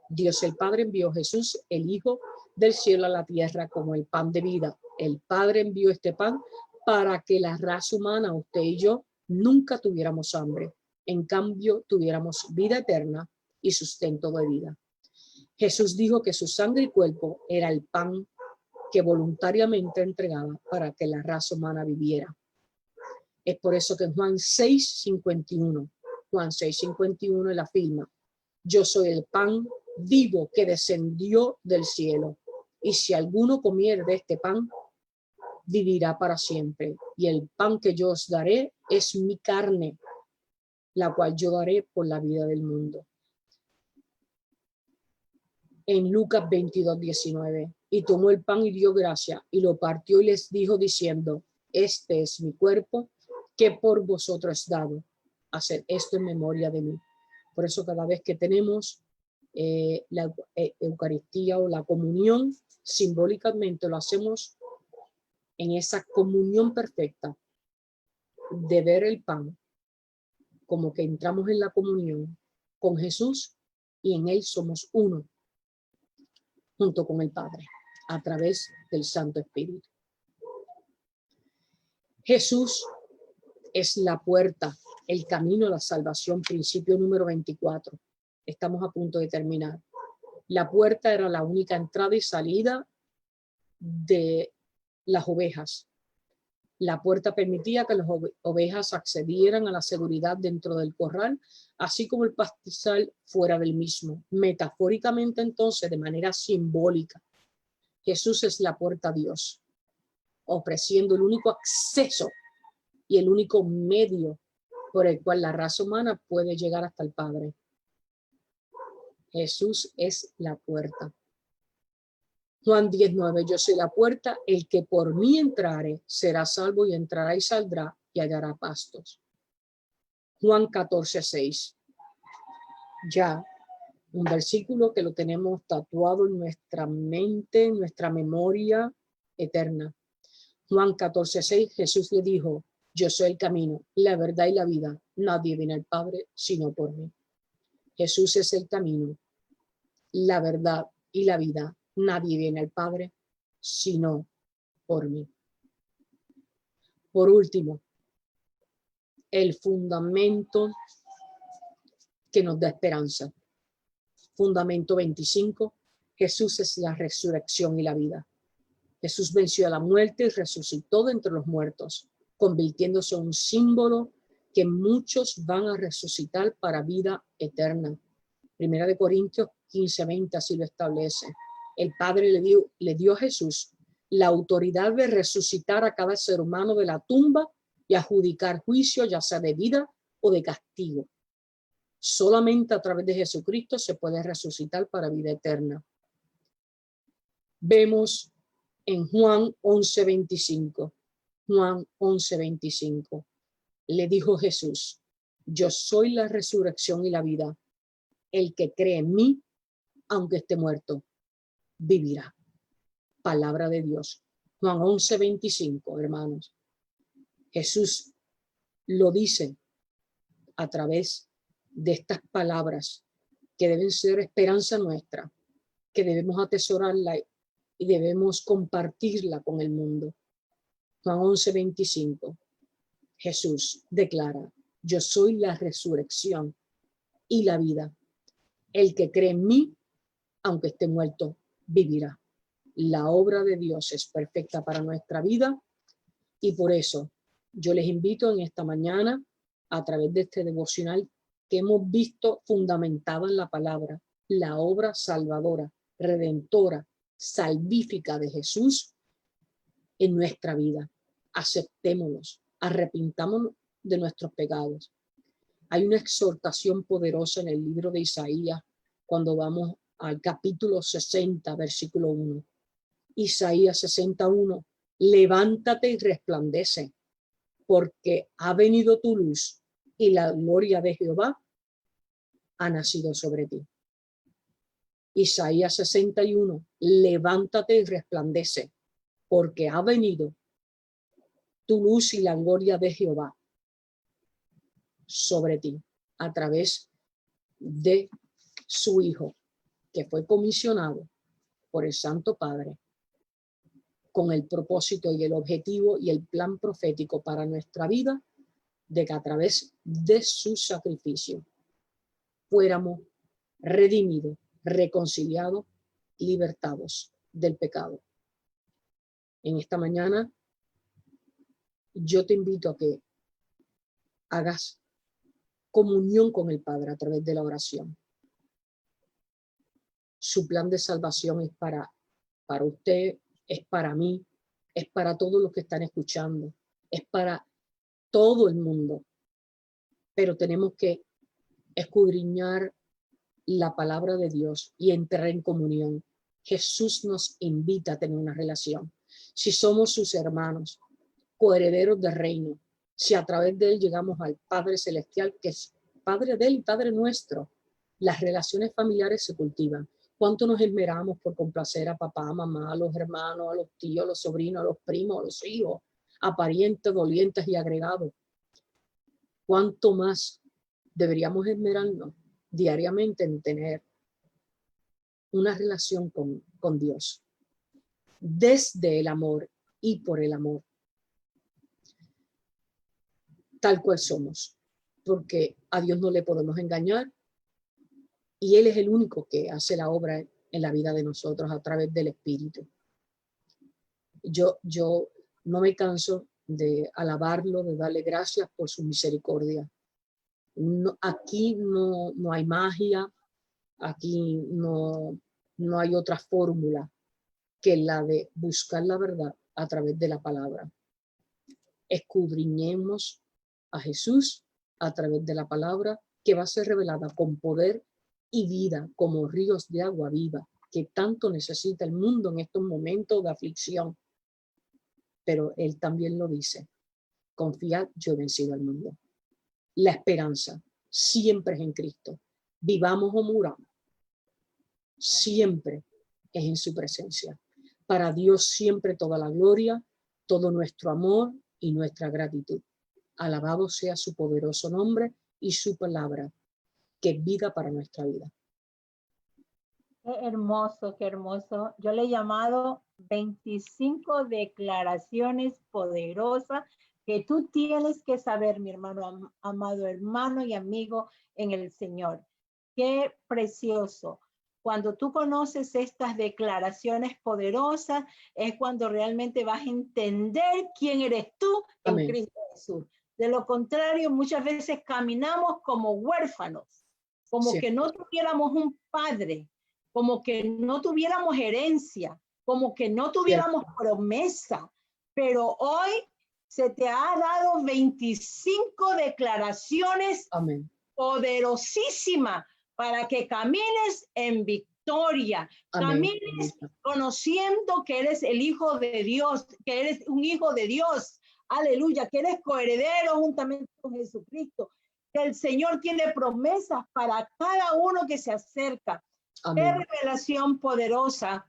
Dios el Padre envió a Jesús, el Hijo del cielo, a la tierra como el pan de vida. El Padre envió este pan para que la raza humana, usted y yo, nunca tuviéramos hambre. En cambio, tuviéramos vida eterna y sustento de vida. Jesús dijo que su sangre y cuerpo era el pan que voluntariamente entregaba para que la raza humana viviera. Es por eso que en Juan 6:51, él afirma, yo soy el pan vivo que descendió del cielo, y si alguno comiere de este pan, vivirá para siempre. Y el pan que yo os daré es mi carne, la cual yo daré por la vida del mundo. En Lucas 22:19, y tomó el pan y dio gracia, y lo partió y les dijo diciendo, este es mi cuerpo, que por vosotros es dado. Haced esto en memoria de mí. Por eso cada vez que tenemos la Eucaristía o la comunión, simbólicamente lo hacemos en esa comunión perfecta de ver el pan, como que entramos en la comunión con Jesús y en él somos uno, junto con el Padre, a través del Santo Espíritu. Jesús es la puerta, el camino a la salvación, principio número 24. Estamos a punto de terminar. La puerta era la única entrada y salida de las ovejas. La puerta permitía que las ovejas accedieran a la seguridad dentro del corral, así como el pastizal fuera del mismo. Metafóricamente, entonces, de manera simbólica, Jesús es la puerta a Dios, ofreciendo el único acceso y el único medio por el cual la raza humana puede llegar hasta el Padre. Jesús es la puerta. Juan 10:9, yo soy la puerta, el que por mí entrare será salvo, y entrará y saldrá y hallará pastos. Juan 14:6, ya un versículo que lo tenemos tatuado en nuestra mente, en nuestra memoria eterna. Juan 14:6, Jesús le dijo, yo soy el camino, la verdad y la vida, nadie viene al Padre sino por mí. Jesús es el camino, la verdad y la vida. Nadie viene al Padre sino por mí. Por último, el fundamento que nos da esperanza. Fundamento 25. Jesús es la resurrección y la vida. Jesús venció a la muerte y resucitó de entre los muertos, convirtiéndose en un símbolo que muchos van a resucitar para vida eterna. Primera de Corintios 15:20 así lo establece. El Padre le dio a Jesús la autoridad de resucitar a cada ser humano de la tumba y adjudicar juicio, ya sea de vida o de castigo. Solamente a través de Jesucristo se puede resucitar para vida eterna. Vemos en Juan 11:25. Juan 11:25. Le dijo Jesús: yo soy la resurrección y la vida. El que cree en mí, aunque esté muerto, vivirá. Palabra de Dios. Juan 11:25, hermanos. Jesús lo dice a través de estas palabras que deben ser esperanza nuestra, que debemos atesorarla y debemos compartirla con el mundo. Juan 11:25. Jesús declara: yo soy la resurrección y la vida. El que cree en mí, aunque esté muerto, vivirá. La obra de Dios es perfecta para nuestra vida y por eso yo les invito en esta mañana, a través de este devocional que hemos visto fundamentado en la palabra, la obra salvadora, redentora, salvífica de Jesús en nuestra vida. Aceptémonos, arrepintámonos de nuestros pecados. Hay una exhortación poderosa en el libro de Isaías cuando vamos al capítulo 60, versículo 1. Isaías 61, levántate y resplandece, porque ha venido tu luz y la gloria de Jehová ha nacido sobre ti. Isaías 61, levántate y resplandece, porque ha venido tu luz y la gloria de Jehová sobre ti, a través de su Hijo, que fue comisionado por el Santo Padre con el propósito y el objetivo y el plan profético para nuestra vida, de que a través de su sacrificio fuéramos redimidos, reconciliados, libertados del pecado. En esta mañana yo te invito a que hagas comunión con el Padre a través de la oración. Su plan de salvación es para usted, es para mí, es para todos los que están escuchando, es para todo el mundo. Pero tenemos que escudriñar la palabra de Dios y entrar en comunión. Jesús nos invita a tener una relación. Si somos sus hermanos, coherederos del reino, si a través de él llegamos al Padre Celestial, que es Padre de él y Padre nuestro, las relaciones familiares se cultivan. ¿Cuánto nos esmeramos por complacer a papá, a mamá, a los hermanos, a los tíos, a los sobrinos, a los primos, a los hijos, a parientes, dolientes y agregados? ¿Cuánto más deberíamos esmerarnos diariamente en tener una relación con Dios? Desde el amor y por el amor. Tal cual somos. Porque a Dios no le podemos engañar. Y Él es el único que hace la obra en la vida de nosotros a través del Espíritu. Yo no me canso de alabarlo, de darle gracias por su misericordia. No, aquí no hay magia, aquí no hay otra fórmula que la de buscar la verdad a través de la palabra. Escudriñemos a Jesús a través de la palabra, que va a ser revelada con poder y vida como ríos de agua viva que tanto necesita el mundo en estos momentos de aflicción. Pero él también lo dice: confiad, yo he vencido al mundo. La esperanza siempre es en Cristo. Vivamos o muramos, siempre es en su presencia. Para Dios siempre toda la gloria, todo nuestro amor y nuestra gratitud. Alabado sea su poderoso nombre y su palabra, que es vida para nuestra vida. Qué hermoso, qué hermoso. Yo le he llamado 25 declaraciones poderosas que tú tienes que saber, mi hermano, amado hermano y amigo en el Señor. Qué precioso. Cuando tú conoces estas declaraciones poderosas, es cuando realmente vas a entender quién eres tú en Amén. Cristo Jesús. De lo contrario, muchas veces caminamos como huérfanos, como Sí. que no tuviéramos un padre, como que no tuviéramos herencia, como que no tuviéramos promesa. Pero hoy se te ha dado 25 declaraciones Amén. poderosísimas para que camines en victoria, Amén. camines conociendo que eres el Hijo de Dios, que eres un hijo de Dios, aleluya, que eres coheredero juntamente con Jesucristo, que el Señor tiene promesas para cada uno que se acerca. Qué Amén. revelación poderosa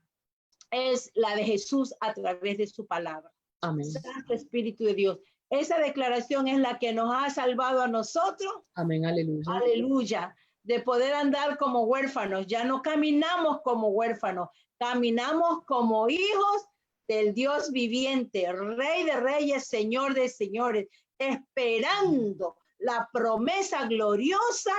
es la de Jesús a través de su palabra. Amén. Santo Espíritu de Dios. Esa declaración es la que nos ha salvado a nosotros. Amén. Aleluya. Aleluya. De poder andar como huérfanos. Ya no caminamos como huérfanos. Caminamos como hijos del Dios viviente, Rey de reyes, Señor de señores, esperando la promesa gloriosa,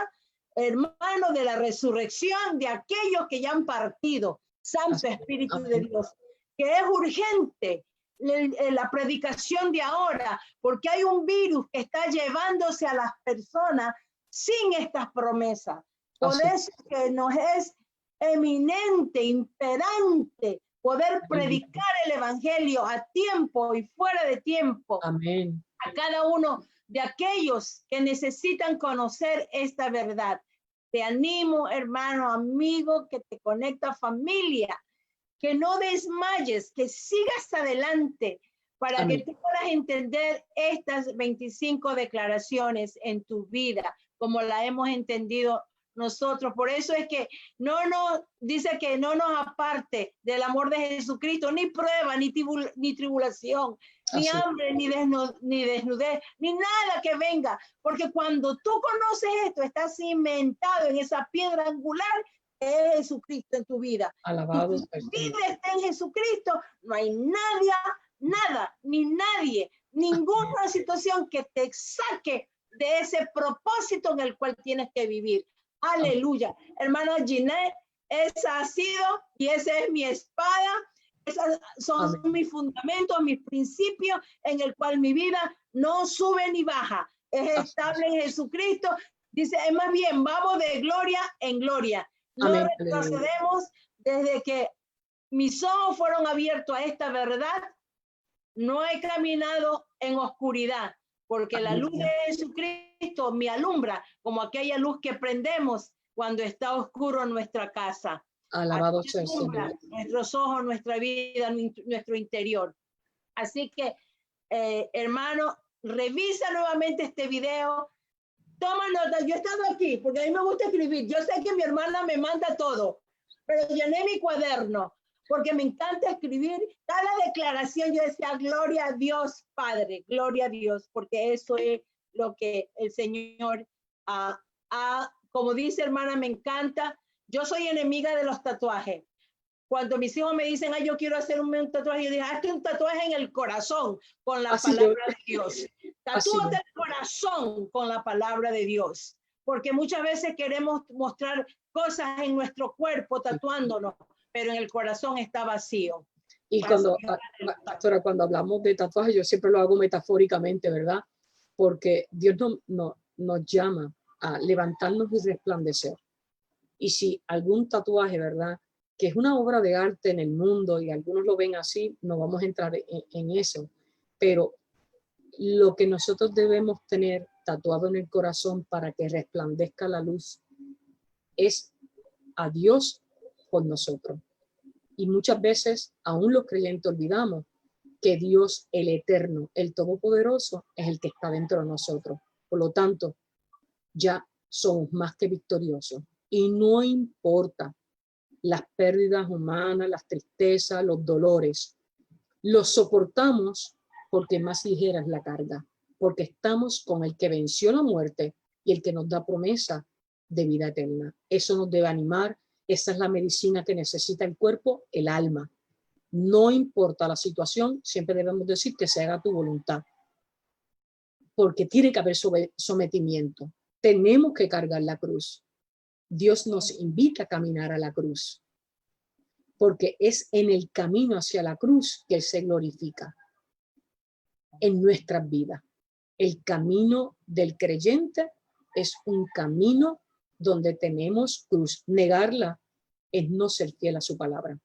hermano, de la resurrección de aquellos que ya han partido. Santo Espíritu de Dios, que es urgente la predicación de ahora, porque hay un virus que está llevándose a las personas sin estas promesas. Por eso que nos es eminente, imperante, poder predicar el evangelio a tiempo y fuera de tiempo. Amén. A cada uno de aquellos que necesitan conocer esta verdad. Te animo, hermano, amigo, que te conecta, familia, que no desmayes, que sigas adelante para Amén. que tú puedas entender estas 25 declaraciones en tu vida, como la hemos entendido nosotros. Por eso es que no nos dice que no nos aparte del amor de Jesucristo, ni prueba, ni tribulación, ni hambre, ni desnudez, ni nada que venga. Porque cuando tú conoces esto, estás cimentado en esa piedra angular que es Jesucristo en tu vida. Alabado. Y si tu vida está en Jesucristo, no hay nadie, nada, ni nadie, ninguna situación que te saque de ese propósito en el cual tienes que vivir. Aleluya. Hermana Ginette, esa ha sido y esa es mi espada. Esos son mis fundamentos, mis principios en el cual mi vida no sube ni baja. Es estable en Jesucristo. Dice, es más bien, vamos de gloria en gloria. No retrocedemos desde que mis ojos fueron abiertos a esta verdad. No he caminado en oscuridad, porque la luz de Jesucristo me alumbra como aquella luz que prendemos cuando está oscuro en nuestra casa. Alabado sea el Señor. Nuestros ojos, nuestra vida, nuestro interior. Así que, hermano, revisa nuevamente este video. Toma nota, yo he estado aquí porque a mí me gusta escribir. Yo sé que mi hermana me manda todo, pero llené mi cuaderno porque me encanta escribir. Cada declaración yo decía, gloria a Dios, Padre, gloria a Dios, porque eso es lo que el Señor como dice hermana, me encanta. Yo soy enemiga de los tatuajes. Cuando mis hijos me dicen, ay, yo quiero hacer un tatuaje, yo digo, hazte un tatuaje en el corazón con la palabra de Dios. Tatúate el corazón con la palabra de Dios. Porque muchas veces queremos mostrar cosas en nuestro cuerpo tatuándonos, pero en el corazón está vacío. Y pastora, cuando hablamos de tatuajes, yo siempre lo hago metafóricamente, ¿verdad? Porque Dios nos llama a levantarnos y resplandecer. Y si algún tatuaje, ¿verdad?, que es una obra de arte en el mundo y algunos lo ven así, no vamos a entrar en eso. Pero lo que nosotros debemos tener tatuado en el corazón para que resplandezca la luz es a Dios con nosotros. Y muchas veces, aún los creyentes, olvidamos que Dios, el Eterno, el Todopoderoso, es el que está dentro de nosotros. Por lo tanto, ya somos más que victoriosos. Y no importa las pérdidas humanas, las tristezas, los dolores. Los soportamos porque más ligera es la carga, porque estamos con el que venció la muerte y el que nos da promesa de vida eterna. Eso nos debe animar. Esa es la medicina que necesita el cuerpo, el alma. No importa la situación, siempre debemos decir que se haga tu voluntad. porque tiene que haber sometimiento. Tenemos que cargar la cruz. Dios nos invita a caminar a la cruz, porque es en el camino hacia la cruz que Él se glorifica en nuestras vidas. El camino del creyente es un camino donde tenemos cruz. Negarla es no ser fiel a su palabra.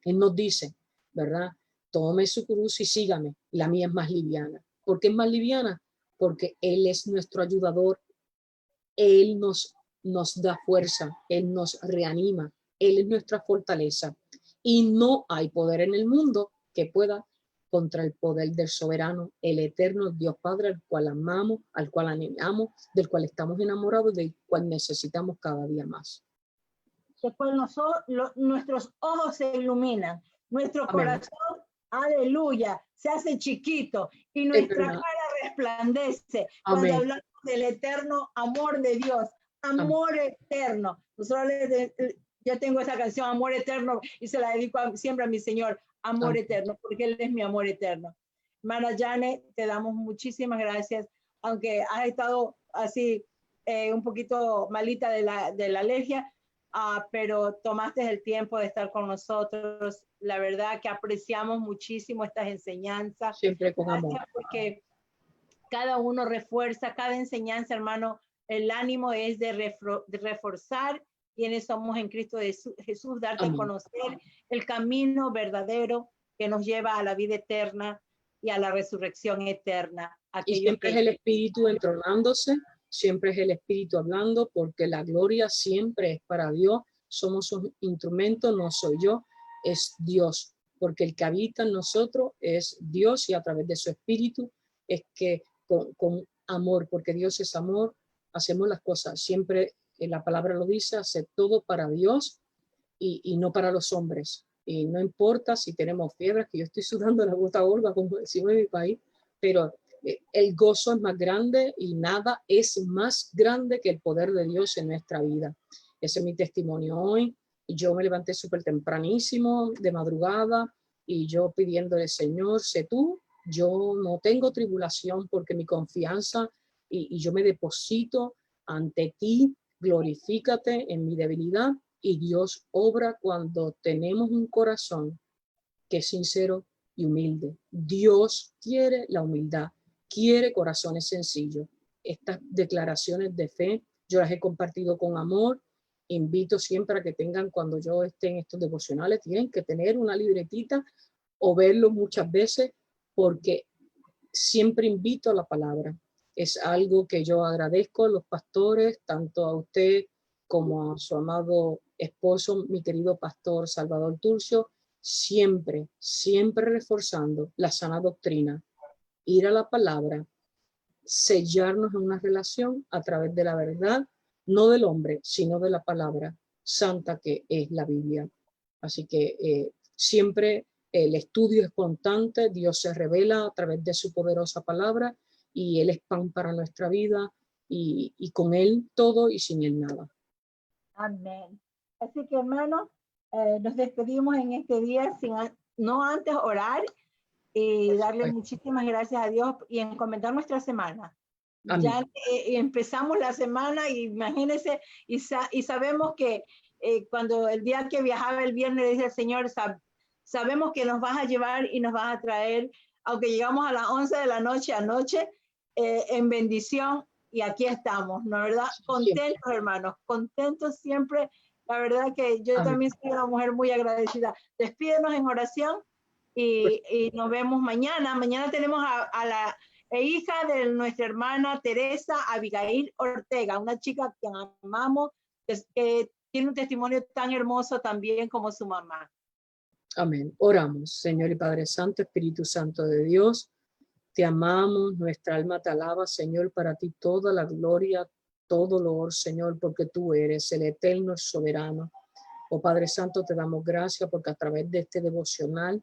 Él nos dice, ¿verdad? Tome su cruz y sígame. La mía es más liviana. ¿Por qué es más liviana? Porque Él es nuestro ayudador. Él nos da fuerza. Él nos reanima. Él es nuestra fortaleza. Y no hay poder en el mundo que pueda contra el poder del soberano, el eterno Dios Padre, al cual amamos, al cual anhelamos, del cual estamos enamorados, del cual necesitamos cada día más. Después nuestros ojos se iluminan, nuestro Amén. corazón, aleluya, se hace chiquito y nuestra cara resplandece. Amén. Cuando hablamos del eterno amor de Dios, amor eterno. Yo tengo esa canción, Amor Eterno, y se la dedico siempre a mi Señor, amor eterno, porque Él es mi amor eterno. Hermana Janet, te damos muchísimas gracias, aunque has estado así un poquito malita de la alergia, pero tomaste el tiempo de estar con nosotros. La verdad que apreciamos muchísimo estas enseñanzas. Siempre con amor. Porque cada uno refuerza, cada enseñanza, hermano, el ánimo es de reforzar quienes somos en Cristo Jesús, darte a conocer el camino verdadero que nos lleva a la vida eterna y a la resurrección eterna. Y siempre es el Espíritu entronándose, siempre es el Espíritu hablando, porque la gloria siempre es para Dios. Somos un instrumento, no soy yo, es Dios, porque el que habita en nosotros es Dios, y a través de su Espíritu es que con amor, porque Dios es amor, hacemos las cosas. Siempre la palabra lo dice, hacer todo para Dios y no para los hombres. Y no importa si tenemos fiebre, que yo estoy sudando la gota gorda, como decimos en mi país, pero el gozo es más grande y nada es más grande que el poder de Dios en nuestra vida. Ese es mi testimonio hoy. Yo me levanté súper tempranísimo, de madrugada, y yo pidiéndole, Señor, sé tú, yo no tengo tribulación porque mi confianza y yo me deposito ante ti, glorifícate en mi debilidad, y Dios obra cuando tenemos un corazón que es sincero y humilde. Dios quiere la humildad, quiere corazones sencillos. Estas declaraciones de fe yo las he compartido con amor. Invito siempre a que tengan, cuando yo esté en estos devocionales, tienen que tener una libretita o verlo muchas veces, porque siempre invito a la palabra. Es algo que yo agradezco a los pastores, tanto a usted como a su amado esposo, mi querido pastor Salvador Turcio, siempre reforzando la sana doctrina, ir a la palabra, sellarnos en una relación a través de la verdad, no del hombre, sino de la palabra santa que es la Biblia. Así que siempre el estudio es constante, Dios se revela a través de su poderosa palabra, y Él es pan para nuestra vida, y con Él todo y sin Él nada. Amén. Así que, hermanos, nos despedimos en este día no antes orar y darle muchísimas gracias a Dios y encomendar nuestra semana. Amén. Ya empezamos la semana, y imagínense, y sabemos que cuando el día que viajaba el viernes, dice el Señor, sabemos que nos vas a llevar y nos vas a traer, aunque llegamos a las 11 de la noche anoche, en bendición, y aquí estamos, ¿no? ¿Verdad? Contentos, hermanos, contentos siempre. La verdad que yo también soy una mujer muy agradecida. Despídenos en oración y nos vemos mañana. Mañana tenemos a la hija de nuestra hermana Teresa Abigail Ortega, una chica que amamos, que tiene un testimonio tan hermoso también como su mamá. Amén. Oramos. Señor y Padre Santo, Espíritu Santo de Dios, te amamos, nuestra alma te alaba, Señor, para ti toda la gloria, todo loor, Señor, porque tú eres el eterno, el soberano. Oh Padre Santo, te damos gracias porque a través de este devocional,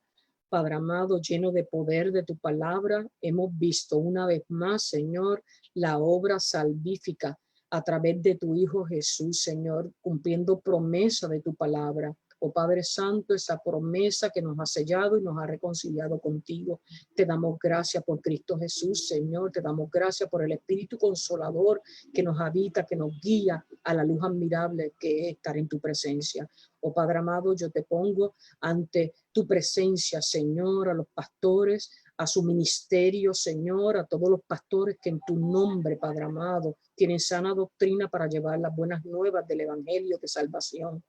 Padre amado, lleno de poder de tu palabra, hemos visto una vez más, Señor, la obra salvífica a través de tu Hijo Jesús, Señor, cumpliendo promesa de tu palabra. Oh Padre Santo, esa promesa que nos ha sellado y nos ha reconciliado contigo. Te damos gracias por Cristo Jesús, Señor. Te damos gracias por el Espíritu Consolador que nos habita, que nos guía a la luz admirable que es estar en tu presencia. Oh Padre amado, yo te pongo ante tu presencia, Señor, a los pastores, a su ministerio, Señor, a todos los pastores que en tu nombre, Padre amado, tienen sana doctrina para llevar las buenas nuevas del Evangelio de salvación.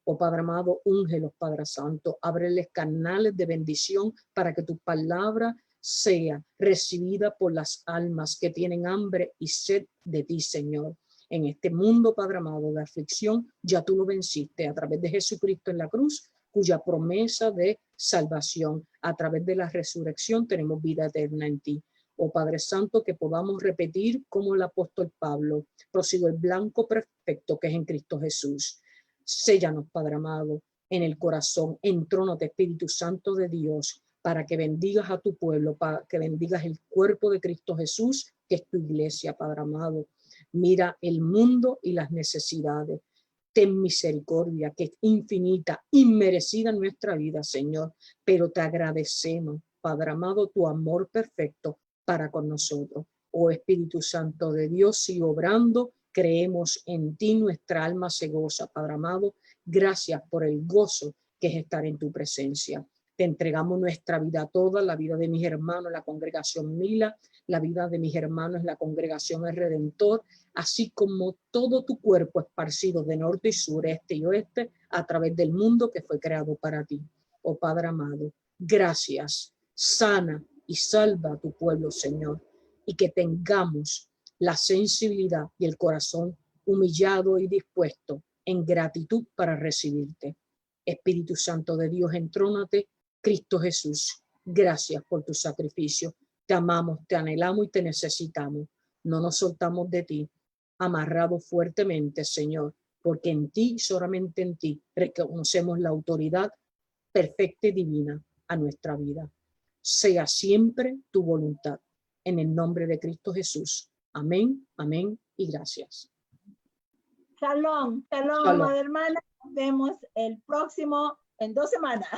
Oh Padre amado, úngelos, Padre Santo, ábreles canales de bendición para que tu palabra sea recibida por las almas que tienen hambre y sed de ti, Señor. En este mundo, Padre amado, de aflicción, ya tú lo venciste a través de Jesucristo en la cruz, cuya promesa de salvación, a través de la resurrección, tenemos vida eterna en ti. Oh Padre Santo, que podamos repetir como el apóstol Pablo, prosigo el blanco perfecto que es en Cristo Jesús. Séllanos, Padre amado, en el corazón, entrónate, Espíritu Santo de Dios, para que bendigas a tu pueblo, para que bendigas el cuerpo de Cristo Jesús, que es tu iglesia, Padre amado. Mira el mundo y las necesidades. Ten misericordia, que es infinita, inmerecida en nuestra vida, Señor, pero te agradecemos, Padre amado, tu amor perfecto para con nosotros. Oh Espíritu Santo de Dios, sigue obrando, creemos en ti, nuestra alma se goza, Padre amado. Gracias por el gozo que es estar en tu presencia. Te entregamos nuestra vida toda, la vida de mis hermanos, la congregación Mila, la vida de mis hermanos, la congregación El Redentor, así como todo tu cuerpo esparcido de norte y sur, este y oeste, a través del mundo que fue creado para ti. Oh Padre amado, gracias, sana y salva a tu pueblo, Señor, y que tengamos la sensibilidad y el corazón humillado y dispuesto en gratitud para recibirte. Espíritu Santo de Dios, entrónate, Cristo Jesús, gracias por tu sacrificio. Te amamos, te anhelamos y te necesitamos. No nos soltamos de ti, amarrados fuertemente, Señor, porque en ti, solamente en ti, reconocemos la autoridad perfecta y divina a nuestra vida. Sea siempre tu voluntad. En el nombre de Cristo Jesús. Amén, amén y gracias. Shalom, shalom, Shalom. amada hermana. Nos vemos el próximo, en 2 semanas.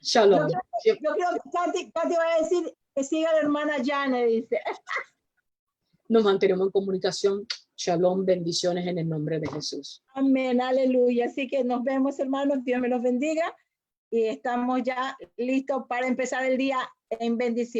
Shalom. Yo creo que Katy va a decir que siga la hermana Jane, dice. Nos mantenemos en comunicación. Shalom, bendiciones en el nombre de Jesús. Amén, aleluya. Así que nos vemos, hermanos. Dios me los bendiga. Y estamos ya listos para empezar el día en bendición.